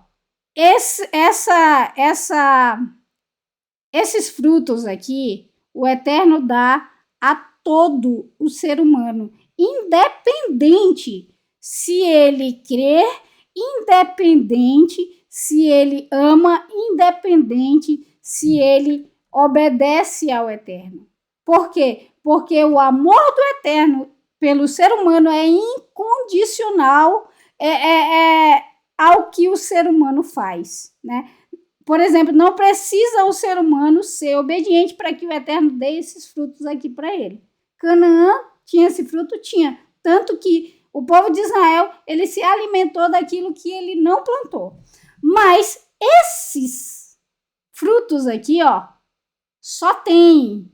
esses frutos aqui, o Eterno dá a todo o ser humano, independente se ele crer, independente se ele ama, independente se ele obedece ao Eterno. Por quê? Porque o amor do Eterno pelo ser humano é incondicional ao que o ser humano faz, né? Por exemplo, não precisa o ser humano ser obediente para que o Eterno dê esses frutos aqui para ele. Canaã tinha esse fruto? Tinha. Tanto que o povo de Israel, ele se alimentou daquilo que ele não plantou. Mas esses frutos aqui, ó, só tem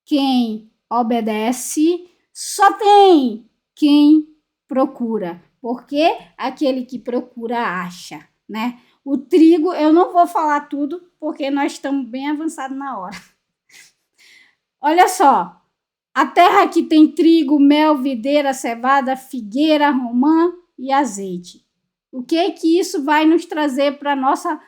quem obedece, só tem quem procura, porque aquele que procura acha, né? O trigo, eu não vou falar tudo, porque nós estamos bem avançados na hora. Olha só, a terra que tem trigo, mel, videira, cevada, figueira, romã e azeite. O que isso vai nos trazer para nossa,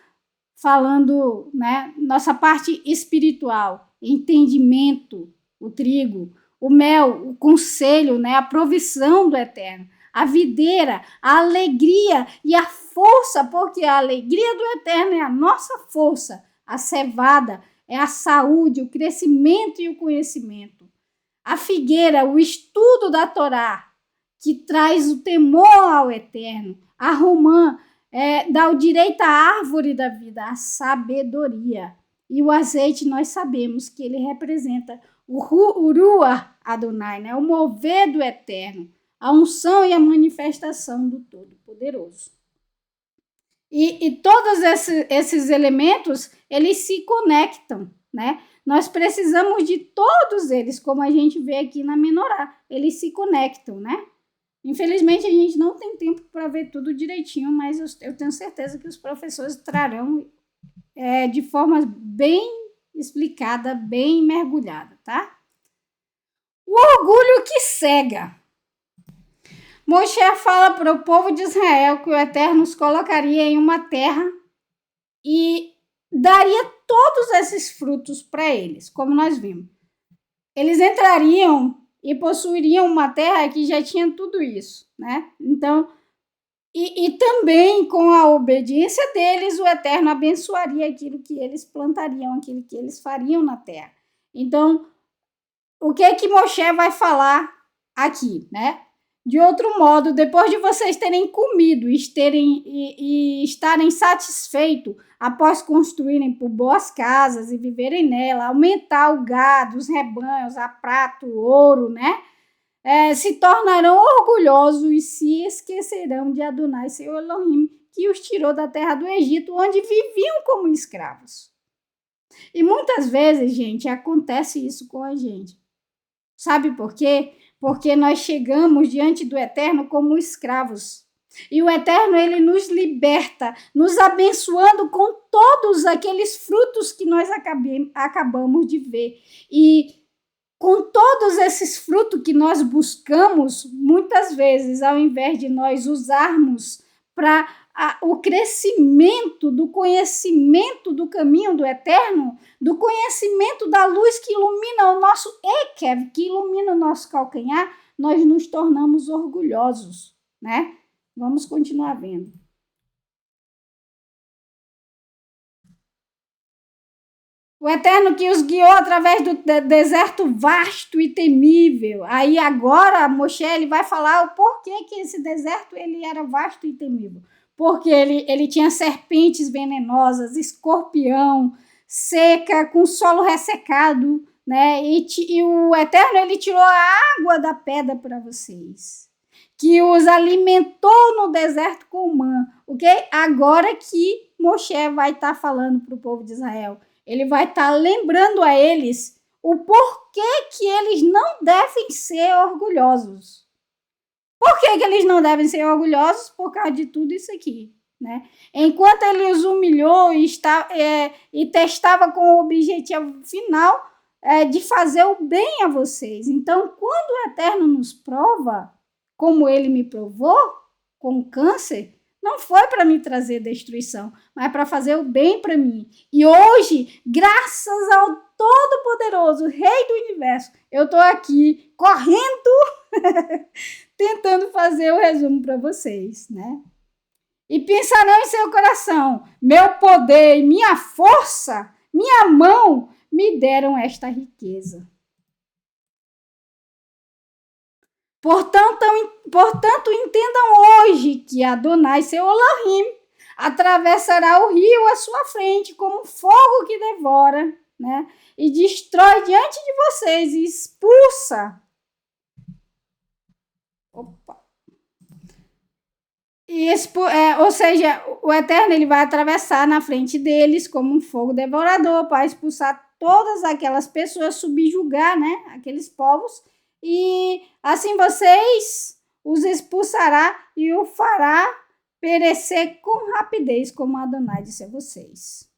falando, né, nossa parte espiritual? Entendimento, o trigo, o mel, o conselho, né, a provisão do Eterno, a videira, a alegria e a força, porque a alegria do Eterno é a nossa força, a cevada é a saúde, o crescimento e o conhecimento. A figueira, o estudo da Torá, que traz o temor ao Eterno. A romã dá o direito à árvore da vida, a sabedoria. E o azeite, nós sabemos que ele representa o Ruach Adonai, né? O mover do Eterno, a unção e a manifestação do Todo-Poderoso. E todos esses elementos, eles se conectam, né? Nós precisamos de todos eles, como a gente vê aqui na menorá. Eles se conectam, né? Infelizmente, a gente não tem tempo para ver tudo direitinho, mas eu tenho certeza que os professores trarão de forma bem explicada, bem mergulhada, tá? O orgulho que cega. Moshe fala para o povo de Israel que o Eterno os colocaria em uma terra e daria todos esses frutos para eles, como nós vimos. Eles entrariam e possuiriam uma terra que já tinha tudo isso, né? Então, e também com a obediência deles, o Eterno abençoaria aquilo que eles plantariam, aquilo que eles fariam na terra. Então, o que é que Moshe vai falar aqui, né? De outro modo, depois de vocês terem comido e estarem satisfeitos após construírem por boas casas e viverem nela, aumentar o gado, os rebanhos, a prata, o ouro, né? Se tornarão orgulhosos e se esquecerão de Adonai, seu Elohim, que os tirou da terra do Egito, onde viviam como escravos. E muitas vezes, gente, acontece isso com a gente. Sabe por quê? Porque nós chegamos diante do Eterno como escravos. E o Eterno, ele nos liberta, nos abençoando com todos aqueles frutos que nós acabamos de ver. E com todos esses frutos que nós buscamos, muitas vezes, ao invés de nós usarmos para o crescimento do conhecimento do caminho do Eterno, do conhecimento da luz que ilumina o nosso Ekev, que ilumina o nosso calcanhar, nós nos tornamos orgulhosos, né? Vamos continuar vendo. O Eterno que os guiou através do deserto vasto e temível. Aí agora, Moshe, ele vai falar o porquê que esse deserto ele era vasto e temível. Porque ele tinha serpentes venenosas, escorpião, seca, com solo ressecado, né? E o Eterno, ele tirou a água da pedra para vocês, que os alimentou no deserto com mã, ok? Agora que Moshe vai estar falando para o povo de Israel, ele vai estar lembrando a eles o porquê que eles não devem ser orgulhosos. Por que eles não devem ser orgulhosos? Por causa de tudo isso aqui, né? Enquanto ele os humilhou e testava com o objetivo final de fazer o bem a vocês. Então, quando o Eterno nos prova, como ele me provou, com câncer, não foi para me trazer destruição, mas para fazer o bem para mim. E hoje, graças ao Todo-Poderoso, Rei do Universo, eu estou aqui correndo, tentando fazer o resumo para vocês, né? E pensarão em seu coração, meu poder e minha força, minha mão, me deram esta riqueza. Portanto, entendam hoje que Adonai, seu Elohim, atravessará o rio à sua frente como fogo que devora, né? E destrói diante de vocês e expulsa. Ou seja, o Eterno ele vai atravessar na frente deles como um fogo devorador para expulsar todas aquelas pessoas, subjugar, né, aqueles povos, e assim vocês os expulsará e o fará perecer com rapidez, como Adonai disse a vocês.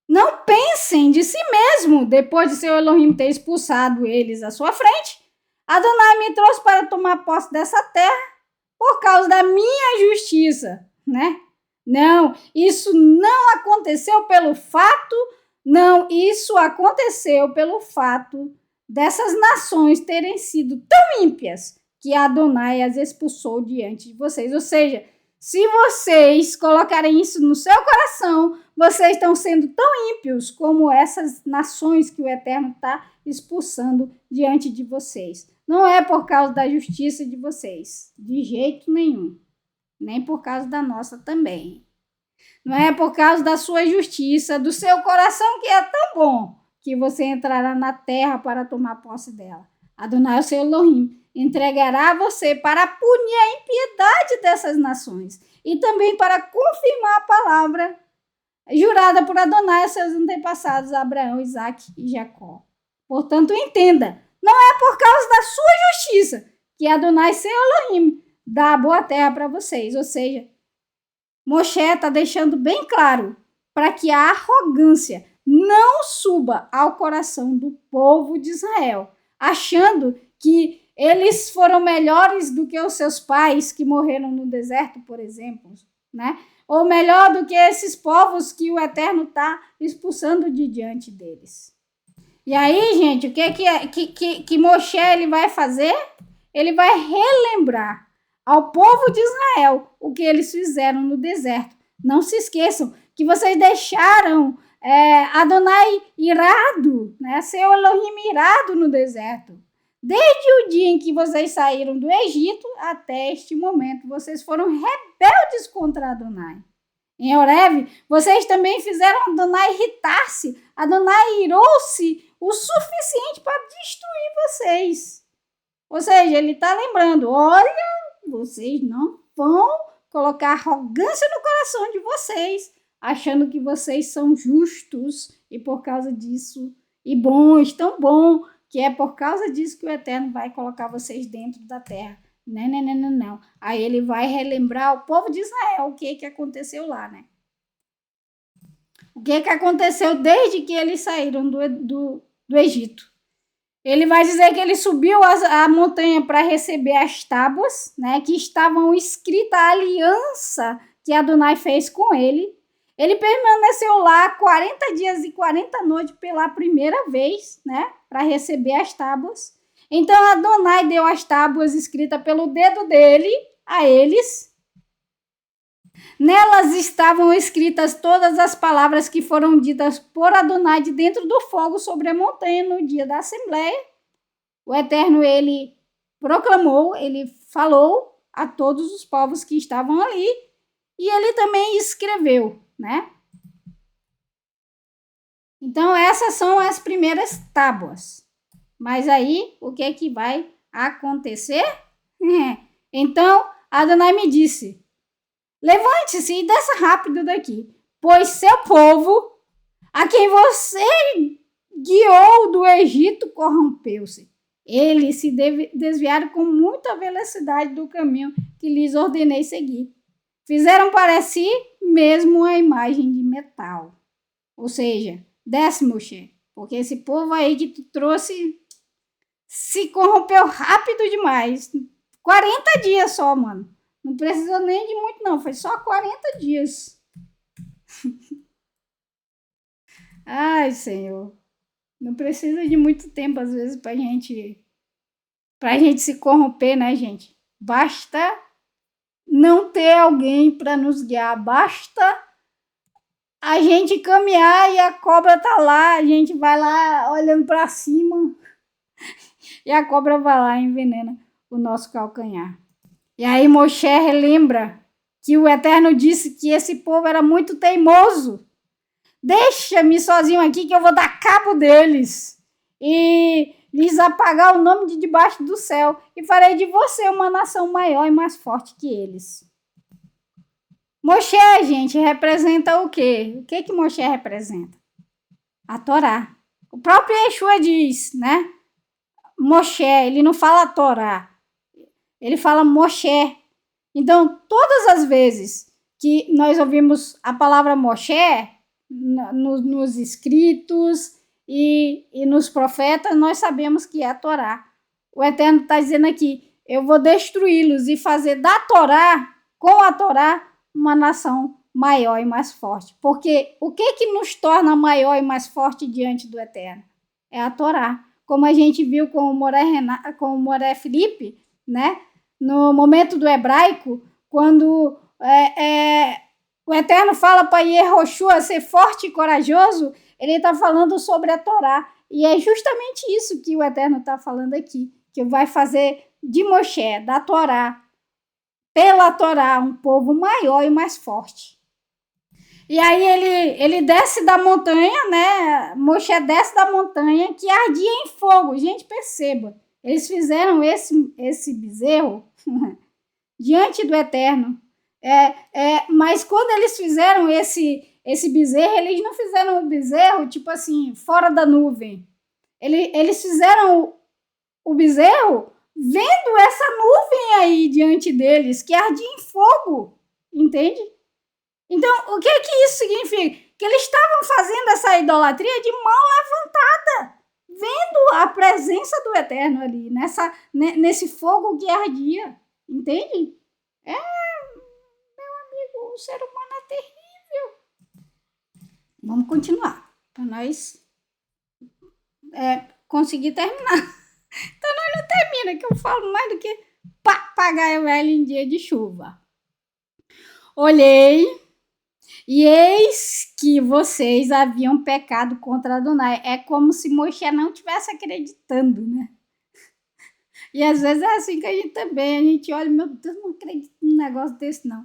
Não pensem de si mesmo, depois de seu Elohim ter expulsado eles à sua frente, Adonai me trouxe para tomar posse dessa terra por causa da minha justiça, né? Não, isso não aconteceu pelo fato, isso aconteceu pelo fato dessas nações terem sido tão ímpias que Adonai as expulsou diante de vocês. Ou seja, se vocês colocarem isso no seu coração, vocês estão sendo tão ímpios como essas nações que o Eterno está expulsando diante de vocês. Não é por causa da justiça de vocês, de jeito nenhum. Nem por causa da nossa também. Não é por causa da sua justiça, do seu coração que é tão bom, que você entrará na terra para tomar posse dela. Adonai, o seu Elohim, entregará você para punir a impiedade dessas nações e também para confirmar a palavra jurada por Adonai a seus antepassados, Abraão, Isaque e Jacó. Portanto, entenda, não é por causa da sua justiça que Adonai, seu Elohim, dá a boa terra para vocês. Ou seja, Moshe está deixando bem claro para que a arrogância não suba ao coração do povo de Israel, achando que eles foram melhores do que os seus pais que morreram no deserto, por exemplo, né? Ou melhor do que esses povos que o Eterno está expulsando de diante deles. E aí, gente, o que Moshe ele vai fazer? Ele vai relembrar ao povo de Israel o que eles fizeram no deserto. Não se esqueçam que vocês deixaram Adonai irado, né? Seu Elohim irado no deserto. Desde o dia em que vocês saíram do Egito até este momento, vocês foram rebeldes contra Adonai. Em Horeb, vocês também fizeram Adonai irritar-se. Adonai irou-se o suficiente para destruir vocês. Ou seja, ele está lembrando, olha, vocês não vão colocar arrogância no coração de vocês, achando que vocês são justos e por causa disso, e bons, tão bom, que é por causa disso que o Eterno vai colocar vocês dentro da terra. Não. Aí ele vai relembrar ao povo de Israel o que aconteceu lá, né? O que aconteceu desde que eles saíram do Egito. Ele vai dizer que ele subiu a montanha para receber as tábuas, né? Que estavam escritas a aliança que Adonai fez com ele. Ele permaneceu lá 40 dias e 40 noites pela primeira vez, né? Para receber as tábuas. Então Adonai deu as tábuas escritas pelo dedo dele a eles. Nelas estavam escritas todas as palavras que foram ditas por Adonai de dentro do fogo sobre a montanha no dia da Assembleia. O Eterno, ele proclamou, ele falou a todos os povos que estavam ali e ele também escreveu, né? Então, essas são as primeiras tábuas. Mas aí, o que vai acontecer? Então, Adonai me disse, levante-se e desça rápido daqui, pois seu povo, a quem você guiou do Egito, corrompeu-se. Eles se desviaram com muita velocidade do caminho que lhes ordenei seguir. Fizeram para si mesmo a imagem de metal. Ou seja, desce, Moshe, porque esse povo aí que tu trouxe se corrompeu rápido demais. 40 dias só, mano. Não precisou nem de muito, não. Foi só 40 dias. Ai, Senhor. Não precisa de muito tempo, às vezes, pra gente se corromper, né, gente? Basta não ter alguém para nos guiar. Basta a gente caminhar e a cobra tá lá. A gente vai lá olhando para cima e a cobra vai lá e envenena o nosso calcanhar. E aí Moshe relembra que o Eterno disse que esse povo era muito teimoso. Deixa-me sozinho aqui que eu vou dar cabo deles e lhes apagar o nome de debaixo do céu e farei de você uma nação maior e mais forte que eles. Moshe, gente, representa o quê? O que Moshe representa? A Torá. O próprio Yeshua diz, né? Moshe, ele não fala Torá, ele fala Moshe. Então, todas as vezes que nós ouvimos a palavra Moshe nos escritos e nos profetas, nós sabemos que é a Torá. O Eterno está dizendo aqui, eu vou destruí-los e fazer da Torá, com a Torá, uma nação maior e mais forte. Porque o que nos torna maior e mais forte diante do Eterno? É a Torá. Como a gente viu com o Moré Felipe, né? No momento do hebraico, quando o Eterno fala para Yehoshua ser forte e corajoso, ele está falando sobre a Torá. E é justamente isso que o Eterno está falando aqui, que vai fazer de Moshe, da Torá, pela Torá, um povo maior e mais forte. E aí ele desce da montanha, né? Moshe desce da montanha que ardia em fogo. Gente, perceba, eles fizeram esse bezerro diante do Eterno. Mas quando eles fizeram esse bezerro, eles não fizeram o bezerro, tipo assim, fora da nuvem. Eles fizeram o bezerro vendo essa nuvem aí diante deles, que ardia em fogo, entende? Então, o que isso significa? Que eles estavam fazendo essa idolatria de mão levantada, vendo a presença do Eterno ali, nesse fogo que ardia, entende? Meu amigo, o ser humano é terrível. Vamos continuar, para nós conseguir terminar. Então, nós não termina, que eu falo mais do que papagaio velho em dia de chuva. Olhei, e eis que vocês haviam pecado contra Adonai. É como se Moshe não estivesse acreditando, né? E às vezes é assim que a gente também, a gente olha, meu Deus, não acredito num negócio desse, não.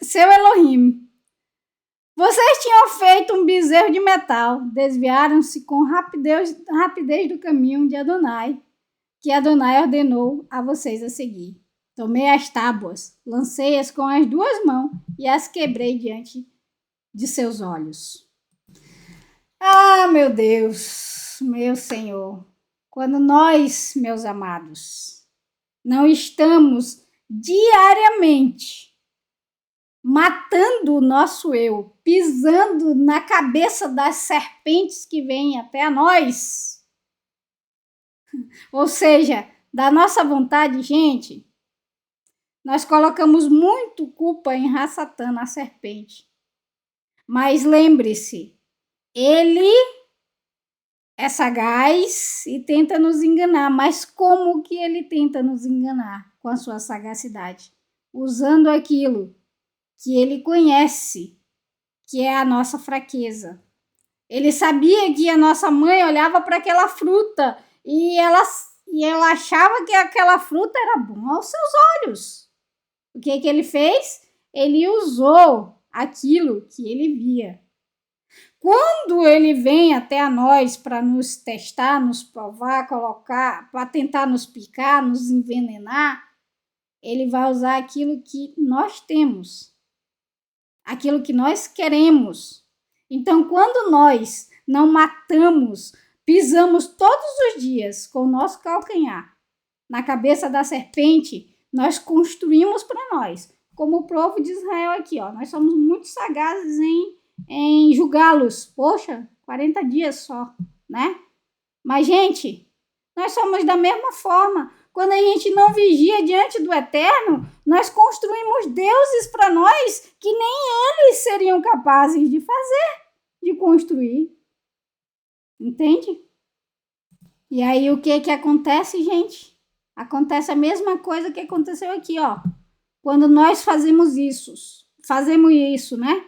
Seu Elohim, vocês tinham feito um bezerro de metal, desviaram-se com rapidez do caminho de Adonai, que Adonai ordenou a vocês a seguir. Tomei as tábuas, lancei-as com as 2 mãos e as quebrei diante de seus olhos. Ah, meu Deus, meu Senhor, quando nós, meus amados, não estamos diariamente matando o nosso eu, pisando na cabeça das serpentes que vêm até a nós, ou seja, da nossa vontade, gente, nós colocamos muito culpa em Ra-Satã, na serpente. Mas lembre-se, ele é sagaz e tenta nos enganar. Mas como que ele tenta nos enganar? Com a sua sagacidade. Usando aquilo que ele conhece, que é a nossa fraqueza. Ele sabia que a nossa mãe olhava para aquela fruta e ela achava que aquela fruta era boa aos seus olhos. O que ele fez? Ele usou aquilo que ele via. Quando ele vem até a nós para nos testar, nos provar, colocar, para tentar nos picar, nos envenenar, ele vai usar aquilo que nós temos, aquilo que nós queremos. Então, quando nós não matamos, pisamos todos os dias com o nosso calcanhar na cabeça da serpente, nós construímos para nós, como o povo de Israel aqui, ó. Nós somos muito sagazes em julgá-los. Poxa, 40 dias só, né? Mas, gente, nós somos da mesma forma. Quando a gente não vigia diante do Eterno, nós construímos deuses para nós que nem eles seriam capazes de fazer, de construir. Entende? E aí, o que acontece, gente? Acontece a mesma coisa que aconteceu aqui, ó. Quando nós fazemos isso, né?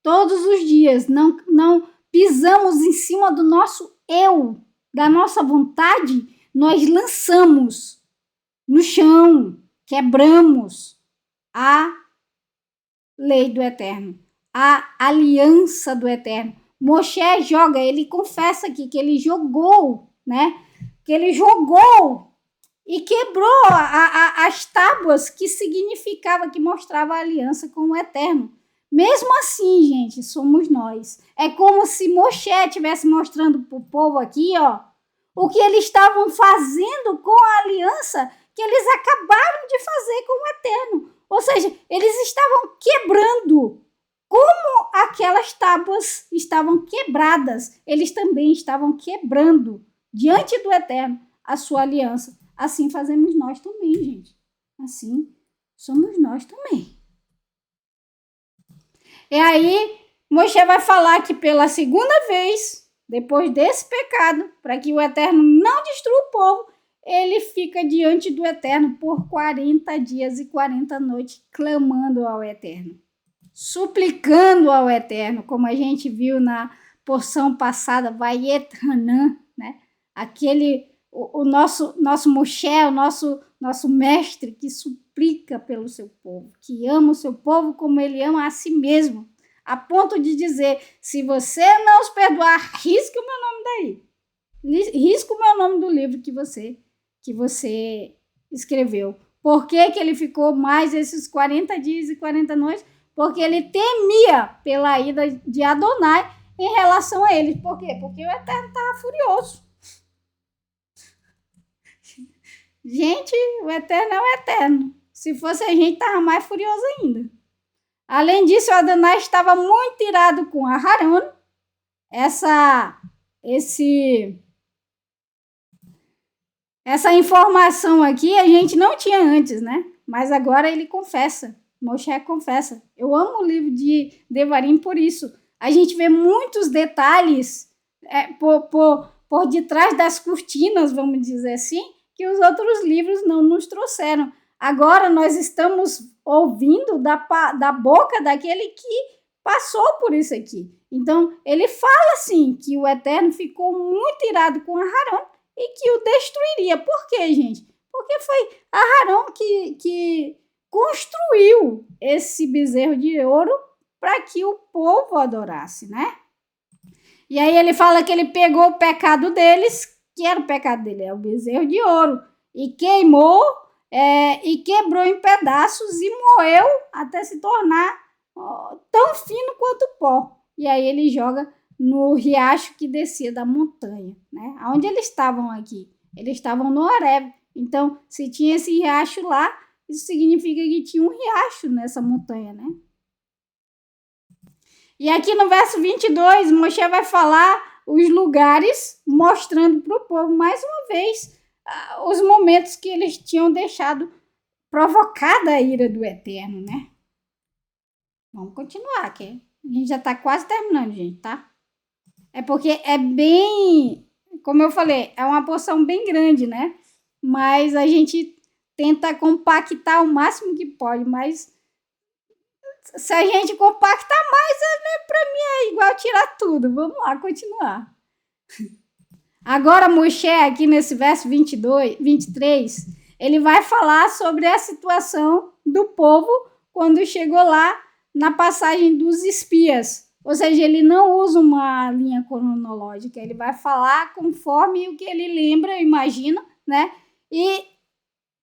Todos os dias, não pisamos em cima do nosso eu, da nossa vontade, nós lançamos no chão, quebramos a lei do Eterno, a aliança do Eterno. Moshe joga, ele confessa aqui que ele jogou, né? Que ele jogou e quebrou as tábuas que significava, que mostrava a aliança com o Eterno. Mesmo assim, gente, somos nós. É como se Moshe estivesse mostrando para o povo aqui, ó, o que eles estavam fazendo com a aliança que eles acabaram de fazer com o Eterno. Ou seja, eles estavam quebrando. Como aquelas tábuas estavam quebradas, eles também estavam quebrando diante do Eterno a sua aliança. Assim fazemos nós também, gente. Assim somos nós também. E aí, Moshe vai falar que pela segunda vez, depois desse pecado, para que o Eterno não destrua o povo, ele fica diante do Eterno por 40 dias e 40 noites, clamando ao Eterno, suplicando ao Eterno, como a gente viu na porção passada, Vayet Hanan, né? O nosso Moshe, o nosso mestre que suplica pelo seu povo, que ama o seu povo como ele ama a si mesmo, a ponto de dizer, se você não os perdoar, risque o meu nome daí. Risque o meu nome do livro que você escreveu. Por que ele ficou mais esses 40 dias e 40 noites? Porque ele temia pela ida de Adonai em relação a eles. Por quê? Porque o Eterno estava furioso. Gente, o Eterno é o Eterno. Se fosse a gente, estava mais furioso ainda. Além disso, o Adonai estava muito irado com Aharon. Essa informação aqui a gente não tinha antes, né? Mas agora ele confessa. Moshe confessa. Eu amo o livro de Devarim por isso. A gente vê muitos detalhes por detrás das cortinas, vamos dizer assim, que os outros livros não nos trouxeram. Agora nós estamos ouvindo da boca daquele que passou por isso aqui. Então, ele fala assim, que o Eterno ficou muito irado com Aharon e que o destruiria. Por quê, gente? Porque foi Aharon que construiu esse bezerro de ouro para que o povo adorasse, né? E aí ele fala que ele pegou o pecado deles, que era o pecado dele, é o bezerro de ouro, e queimou e quebrou em pedaços e moeu até se tornar tão fino quanto pó. E aí ele joga no riacho que descia da montanha, né? Onde eles estavam aqui? Eles estavam no Horeb. Então, se tinha esse riacho lá, isso significa que tinha um riacho nessa montanha, né? E aqui no verso 22, Moshe vai falar os lugares, mostrando para o povo, mais uma vez, os momentos que eles tinham deixado provocada a ira do Eterno, né? Vamos continuar, que a gente já está quase terminando, gente, tá? É porque é bem, como eu falei, é uma porção bem grande, né? Mas a gente tenta compactar o máximo que pode, mas se a gente compactar mais, para mim é igual tirar tudo. Vamos lá, continuar. Agora, Moshe, aqui nesse verso 23, ele vai falar sobre a situação do povo quando chegou lá na passagem dos espias. Ou seja, ele não usa uma linha cronológica, ele vai falar conforme o que ele lembra, imagina, né? E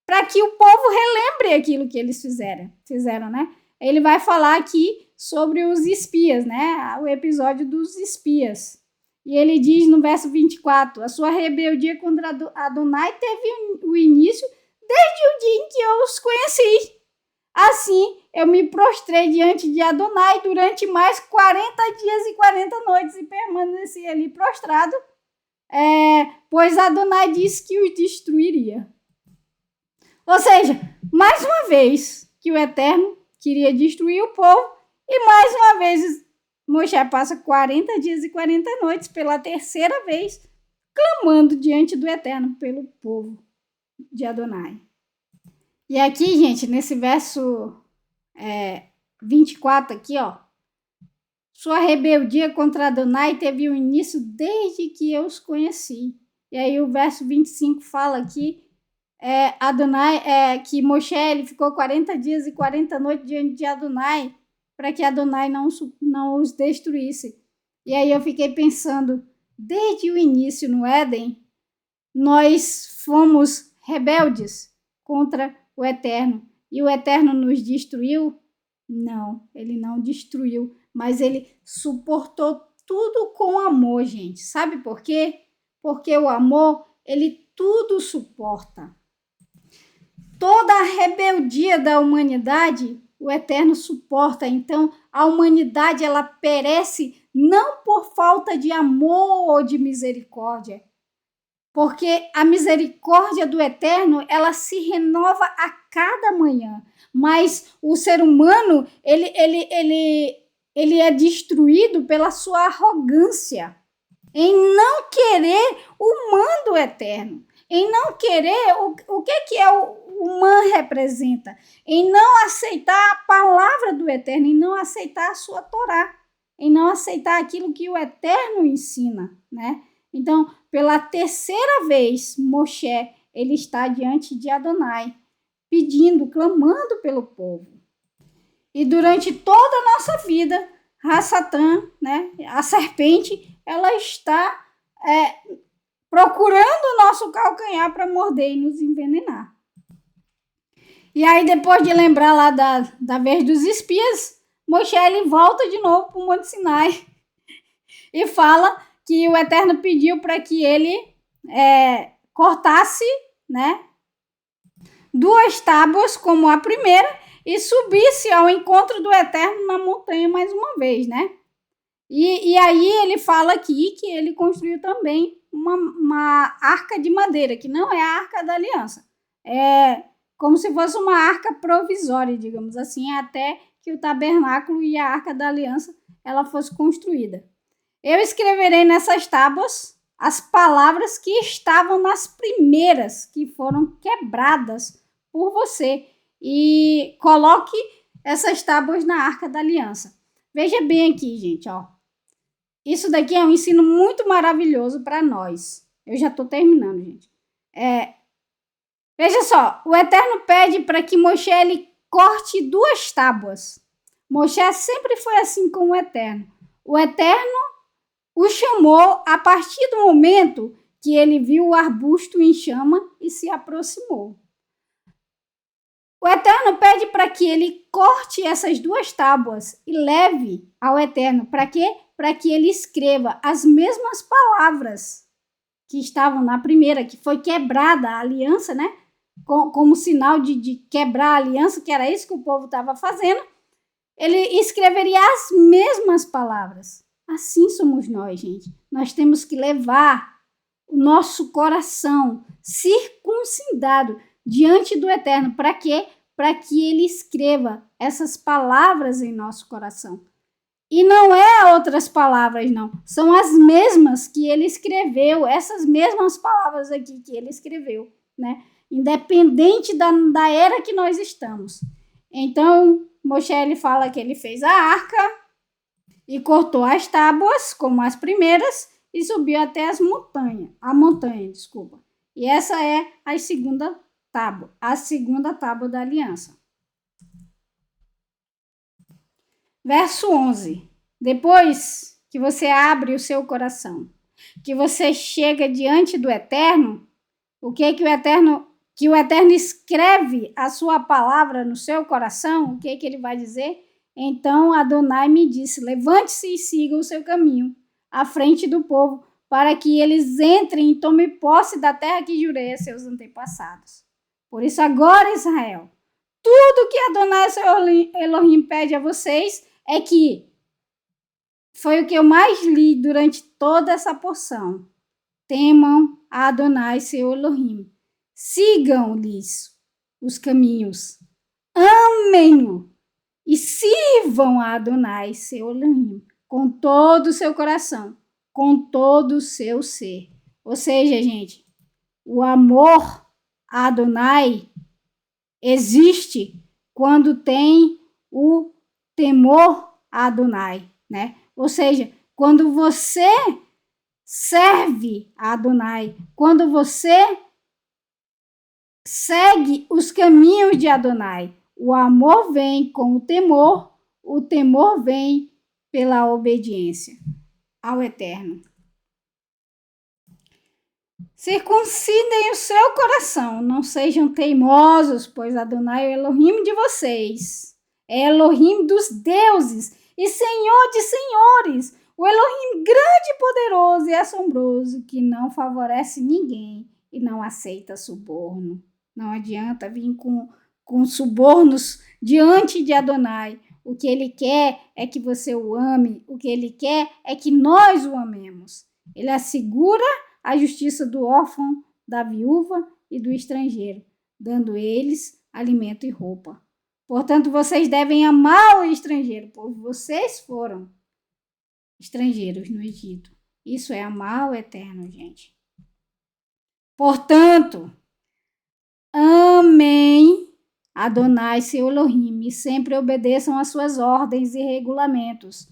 para que o povo relembre aquilo que eles fizeram, né? Ele vai falar aqui sobre os espias, né? O episódio dos espias. E ele diz no verso 24, a sua rebeldia contra Adonai teve o início desde o dia em que eu os conheci. Assim, eu me prostrei diante de Adonai durante mais 40 dias e 40 noites e permaneci ali prostrado, pois Adonai disse que os destruiria. Ou seja, mais uma vez que o Eterno queria destruir o povo e mais uma vez Moshe passa 40 dias e 40 noites pela terceira vez clamando diante do Eterno pelo povo de Adonai. E aqui, gente, nesse verso 24 aqui, ó, sua rebeldia contra Adonai teve um início desde que eu os conheci. E aí o verso 25 fala aqui Adonai, que Moshe ele ficou 40 dias e 40 noites diante de Adonai para que Adonai não os destruísse. E aí eu fiquei pensando, desde o início no Éden, nós fomos rebeldes contra o Eterno e o Eterno nos destruiu. Não, ele não destruiu, mas ele suportou tudo com amor, gente. Sabe por quê? Porque o amor, ele tudo suporta. Toda a rebeldia da humanidade, o Eterno suporta. Então, a humanidade, ela perece não por falta de amor ou de misericórdia, porque a misericórdia do Eterno, ela se renova a cada manhã. Mas o ser humano, ele é destruído pela sua arrogância, em não querer o mando eterno, em não querer o que é o man representa, em não aceitar a palavra do Eterno, em não aceitar a sua Torá, em não aceitar aquilo que o Eterno ensina, né? Então, pela terceira vez, Moshe, ele está diante de Adonai, pedindo, clamando pelo povo. E durante toda a nossa vida, Satã, né, a serpente, ela está procurando o nosso calcanhar para morder e nos envenenar. E aí, depois de lembrar lá da vez dos espias, Moshe ele volta de novo para o Monte Sinai e fala que o Eterno pediu para que ele cortasse, né, 2 tábuas como a primeira e subisse ao encontro do Eterno na montanha mais uma vez, né? E aí ele fala aqui que ele construiu também uma arca de madeira, que não é a Arca da Aliança. É como se fosse uma arca provisória, digamos assim, até que o tabernáculo e a Arca da Aliança ela fosse construída. Eu escreverei nessas tábuas as palavras que estavam nas primeiras, que foram quebradas por você. E coloque essas tábuas na Arca da Aliança. Veja bem aqui, gente, ó. Isso daqui é um ensino muito maravilhoso para nós. Eu já estou terminando, gente. Veja só, o Eterno pede para que Moshe ele corte 2 tábuas. Moshe sempre foi assim com o Eterno. O Eterno o chamou a partir do momento que ele viu o arbusto em chama e se aproximou. O Eterno pede para que ele corte essas 2 tábuas e leve ao Eterno. Para quê? Para que ele escreva as mesmas palavras que estavam na primeira, que foi quebrada a aliança, né? Como sinal de quebrar a aliança, que era isso que o povo estava fazendo. Ele escreveria as mesmas palavras. Assim somos nós, gente. Nós temos que levar o nosso coração circuncidado diante do Eterno. Para quê? Para que ele escreva essas palavras em nosso coração. E não é outras palavras, não. São as mesmas que ele escreveu, essas mesmas palavras aqui que ele escreveu, né? Independente da era que nós estamos. Então, Moshe ele fala que ele fez a arca e cortou as tábuas, como as primeiras, e subiu até a montanha, desculpa. E essa é a segunda tábua da aliança. Verso 11. Depois que você abre o seu coração, que você chega diante do Eterno, o que o Eterno escreve a sua palavra no seu coração, o que ele vai dizer? Então Adonai me disse, levante-se e siga o seu caminho, à frente do povo, para que eles entrem e tomem posse da terra que jurei a seus antepassados. Por isso agora, Israel, tudo que Adonai, seu Elohim, pede a vocês é que foi o que eu mais li durante toda essa porção. Temam a Adonai, seu Elohim. Sigam-lhes os caminhos. Amem-o. E sirvam a Adonai, seu Elohim, com todo o seu coração, com todo o seu ser. Ou seja, gente, o amor a Adonai existe quando tem o temor a Adonai, né? Ou seja, quando você serve a Adonai, quando você segue os caminhos de Adonai, o amor vem com o temor vem pela obediência ao Eterno. Circuncidem o seu coração, não sejam teimosos, pois Adonai é o Elohim de vocês. é Elohim dos deuses e Senhor de senhores, o Elohim grande e poderoso e assombroso, que não favorece ninguém e não aceita suborno. Não adianta vir com subornos diante de Adonai. O que ele quer é que você o ame, o que ele quer é que nós o amemos. Ele assegura a justiça do órfão, da viúva e do estrangeiro, dando eles alimento e roupa. Portanto, vocês devem amar o estrangeiro, pois vocês foram estrangeiros no Egito. Isso é amar o Eterno, gente. Portanto, amem Adonai, seu Elohim, e sempre obedeçam às suas ordens e regulamentos.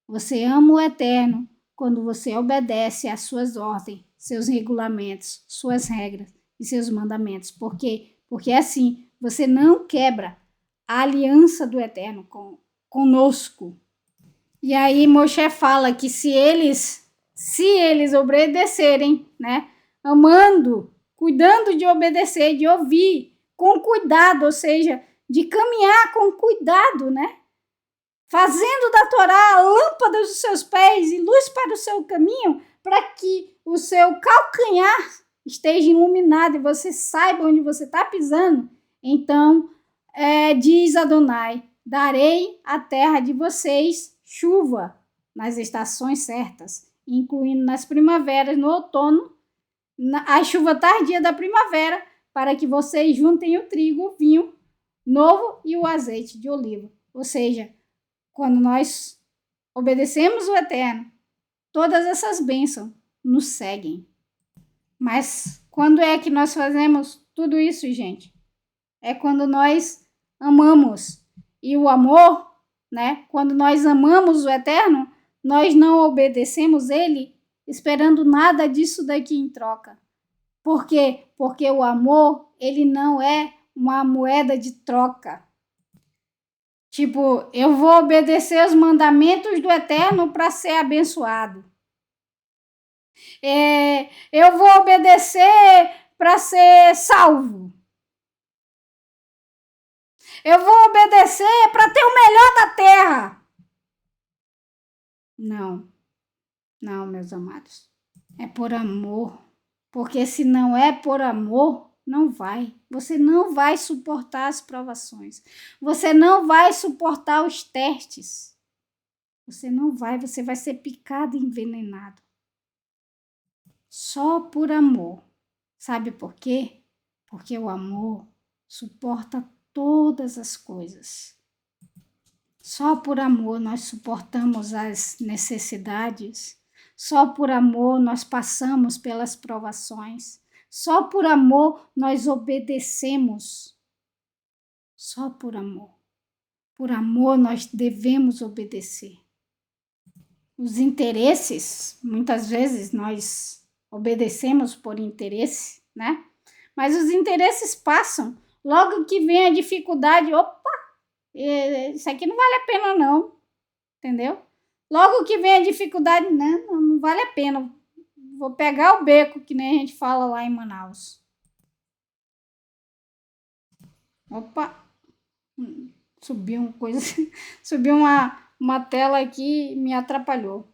Você ama o Eterno quando você obedece às suas ordens, seus regulamentos, suas regras e seus mandamentos. Por quê? Porque assim você não quebra a aliança do Eterno conosco. E aí Moshe fala que se eles obedecerem, né, amando, cuidando de obedecer, de ouvir com cuidado, ou seja, de caminhar com cuidado, né, fazendo da Torá a lâmpada dos seus pés e luz para o seu caminho, para que o seu calcanhar esteja iluminado e você saiba onde você está pisando, então, diz Adonai, darei à terra de vocês chuva nas estações certas, incluindo nas primaveras, no outono, a chuva tardia da primavera, para que vocês juntem o trigo, o vinho novo e o azeite de oliva. Ou seja, quando nós obedecemos o Eterno, todas essas bênçãos nos seguem. Mas quando é que nós fazemos tudo isso, gente? É quando nós amamos. E o amor, né? Quando nós amamos o Eterno, nós não obedecemos ele esperando nada disso daqui em troca. Por quê? Porque o amor, ele não é uma moeda de troca. Tipo, eu vou obedecer os mandamentos do Eterno para ser abençoado. Eu vou obedecer para ser salvo. Eu vou obedecer para ter o melhor da terra. Não, meus amados. É por amor. Porque se não é por amor, não vai. Você não vai suportar as provações. Você não vai suportar os testes. Você vai ser picado e envenenado. Só por amor. Sabe por quê? Porque o amor suporta todas as coisas. Só por amor nós suportamos as necessidades. Só por amor nós passamos pelas provações. Só por amor nós obedecemos. Só por amor. Por amor nós devemos obedecer. Os interesses, muitas vezes nós obedecemos por interesse, né? Mas os interesses passam. Logo que vem a dificuldade, opa, isso aqui não vale a pena não, entendeu? Logo que vem a dificuldade, não vale a pena. Vou pegar o beco, que nem a gente fala lá em Manaus. Opa, subiu uma coisa, subiu uma tela aqui e me atrapalhou.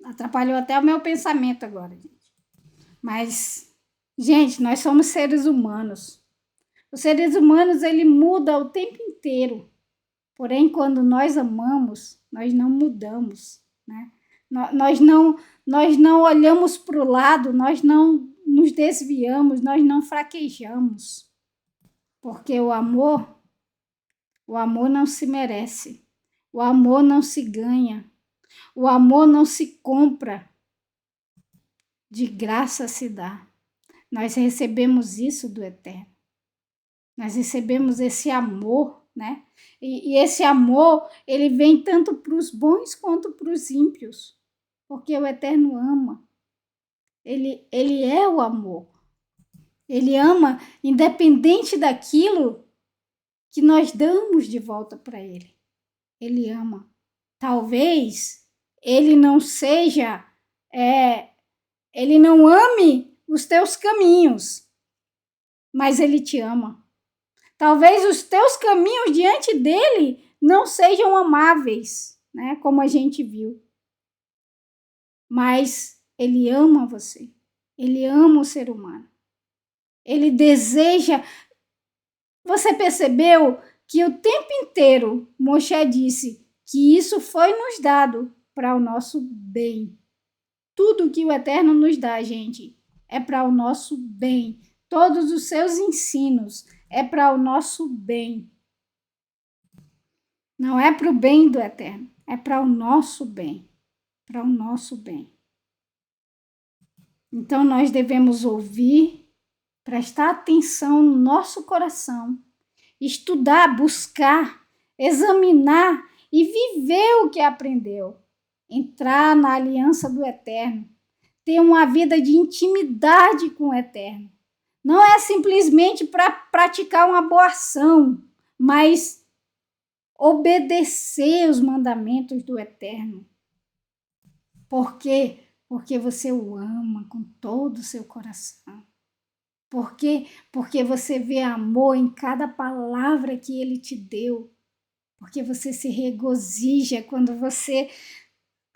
Atrapalhou até o meu pensamento agora, gente. Mas, gente, nós somos seres humanos. Os seres humanos, ele muda o tempo inteiro. Porém, quando nós amamos, nós não mudamos, né? Nós não olhamos para o lado, nós não nos desviamos, nós não fraquejamos. Porque o amor não se merece. O amor não se ganha. O amor não se compra. De graça se dá. Nós recebemos isso do Eterno. Nós recebemos esse amor, né? E esse amor, ele vem tanto para os bons quanto para os ímpios. Porque o Eterno ama. Ele é o amor. Ele ama independente daquilo que nós damos de volta para ele. Ele ama. Talvez ele não seja, ele não ame os teus caminhos, mas ele te ama. Talvez os teus caminhos diante dele não sejam amáveis, né? Como a gente viu. Mas ele ama você. Ele ama o ser humano. Ele deseja... Você percebeu que o tempo inteiro Moshe disse que isso foi nos dado para o nosso bem. Tudo que o Eterno nos dá, gente, é para o nosso bem. Todos os seus ensinos é para o nosso bem. Não é para o bem do Eterno, é para o nosso bem. Para o nosso bem. Então nós devemos ouvir, prestar atenção no nosso coração, estudar, buscar, examinar e viver o que aprendeu. Entrar na aliança do Eterno, ter uma vida de intimidade com o Eterno. Não é simplesmente para praticar uma boa ação, mas obedecer os mandamentos do Eterno. Por quê? Porque você o ama com todo o seu coração. Por quê? Porque você vê amor em cada palavra que ele te deu. Porque você se regozija quando você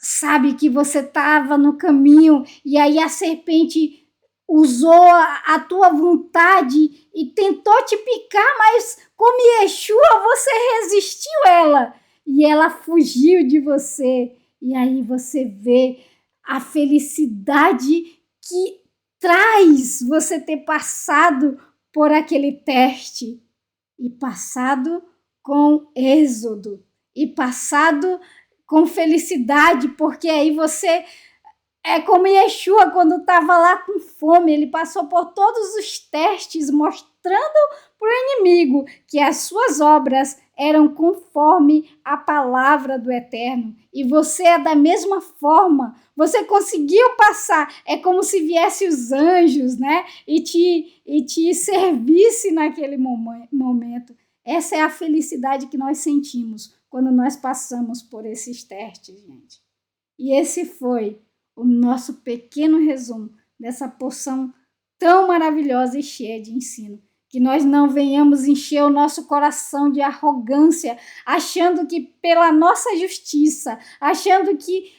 sabe que você estava no caminho e aí a serpente usou a tua vontade e tentou te picar, mas como Yeshua você resistiu ela e ela fugiu de você. E aí você vê a felicidade que traz você ter passado por aquele teste e passado com êxodo e passado com felicidade, porque aí você é como Yeshua quando estava lá com fome, ele passou por todos os testes mostrando para o inimigo que as suas obras eram conforme a palavra do Eterno. E você é da mesma forma, você conseguiu passar, é como se viesse os anjos, né? E te servisse naquele momento. Essa é a felicidade que nós sentimos quando nós passamos por esses testes, gente. E esse foi o nosso pequeno resumo dessa porção tão maravilhosa e cheia de ensino. Que nós não venhamos encher o nosso coração de arrogância, achando que pela nossa justiça, achando que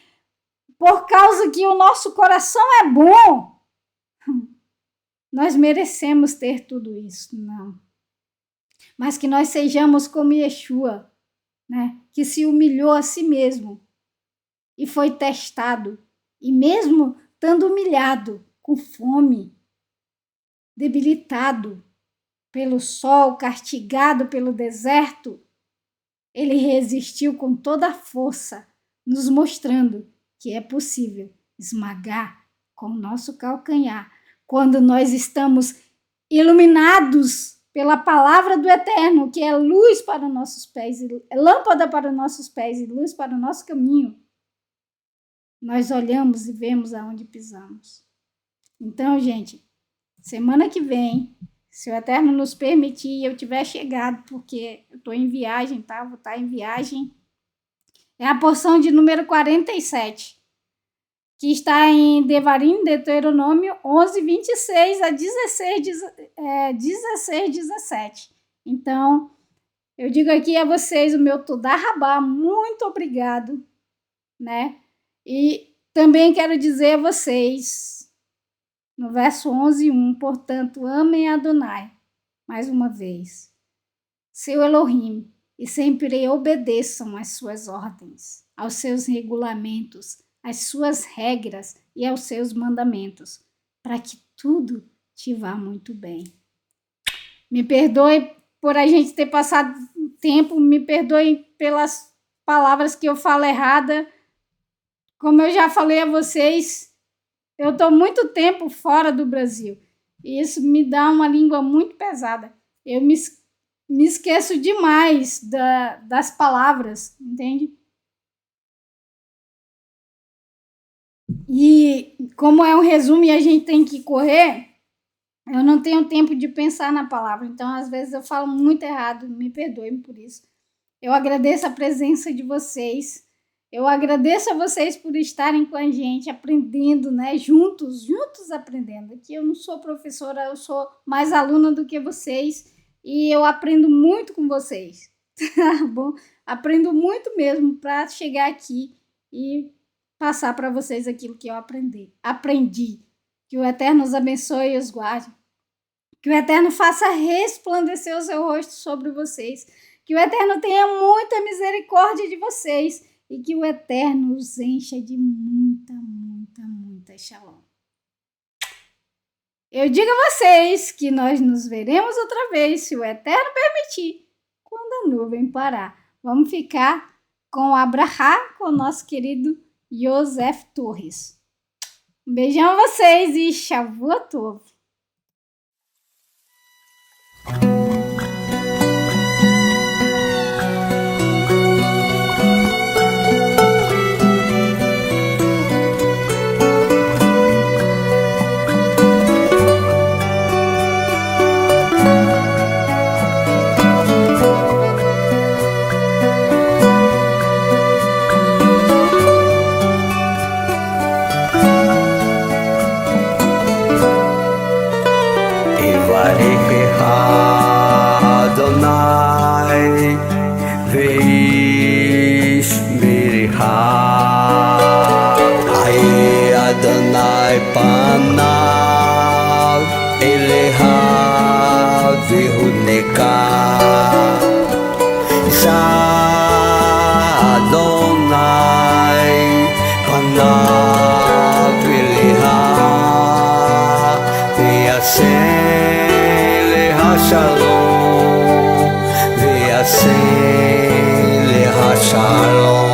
por causa que o nosso coração é bom, nós merecemos ter tudo isso. Não. Mas que nós sejamos como Yeshua, né? Que se humilhou a si mesmo e foi testado. E mesmo estando humilhado, com fome, debilitado pelo sol, castigado pelo deserto, ele resistiu com toda a força, nos mostrando que é possível esmagar com o nosso calcanhar quando nós estamos iluminados pela palavra do Eterno, que é luz para os nossos pés, é lâmpada para os nossos pés e luz para o nosso caminho. Nós olhamos e vemos aonde pisamos. Então, gente, semana que vem, se o Eterno nos permitir e eu tiver chegado, porque eu estou em viagem, tá? Vou estar em viagem. É a porção de número 47, que está em Devarim, Deuteronômio 11, 26 a 16, 17. Então, eu digo aqui a vocês o meu Todá Rabá, muito obrigado, né? E também quero dizer a vocês, no verso 11:1, portanto, amem Adonai, mais uma vez, seu Elohim, e sempre obedeçam às suas ordens, aos seus regulamentos, às suas regras e aos seus mandamentos, para que tudo te vá muito bem. Me perdoe por a gente ter passado tempo, me perdoe pelas palavras que eu falo errada. Como eu já falei a vocês, eu estou muito tempo fora do Brasil. E isso me dá uma língua muito pesada. Eu me esqueço demais das palavras, entende? E como é um resumo e a gente tem que correr, eu não tenho tempo de pensar na palavra. Então, às vezes, eu falo muito errado. Me perdoem por isso. Eu agradeço a presença de vocês. Eu agradeço a vocês por estarem com a gente, aprendendo, né? Juntos aprendendo. Aqui eu não sou professora, eu sou mais aluna do que vocês. e eu aprendo muito com vocês, tá bom? Aprendo muito mesmo para chegar aqui e passar para vocês aquilo que eu aprendi. Que o Eterno os abençoe e os guarde. Que o Eterno faça resplandecer o seu rosto sobre vocês. Que o Eterno tenha muita misericórdia de vocês. E que o Eterno os encha de muita, muita, muita shalom. Eu digo a vocês que nós nos veremos outra vez, se o Eterno permitir, quando a nuvem parar. Vamos ficar com Abrahá, com o nosso querido Joseph Torres. Um beijão a vocês e Shavua Tov. Adonai veish miriha Aye Adonai panav eleha vihuneka Adonai panav eleha v'yaseh leha shalom v'yaseh leha shalom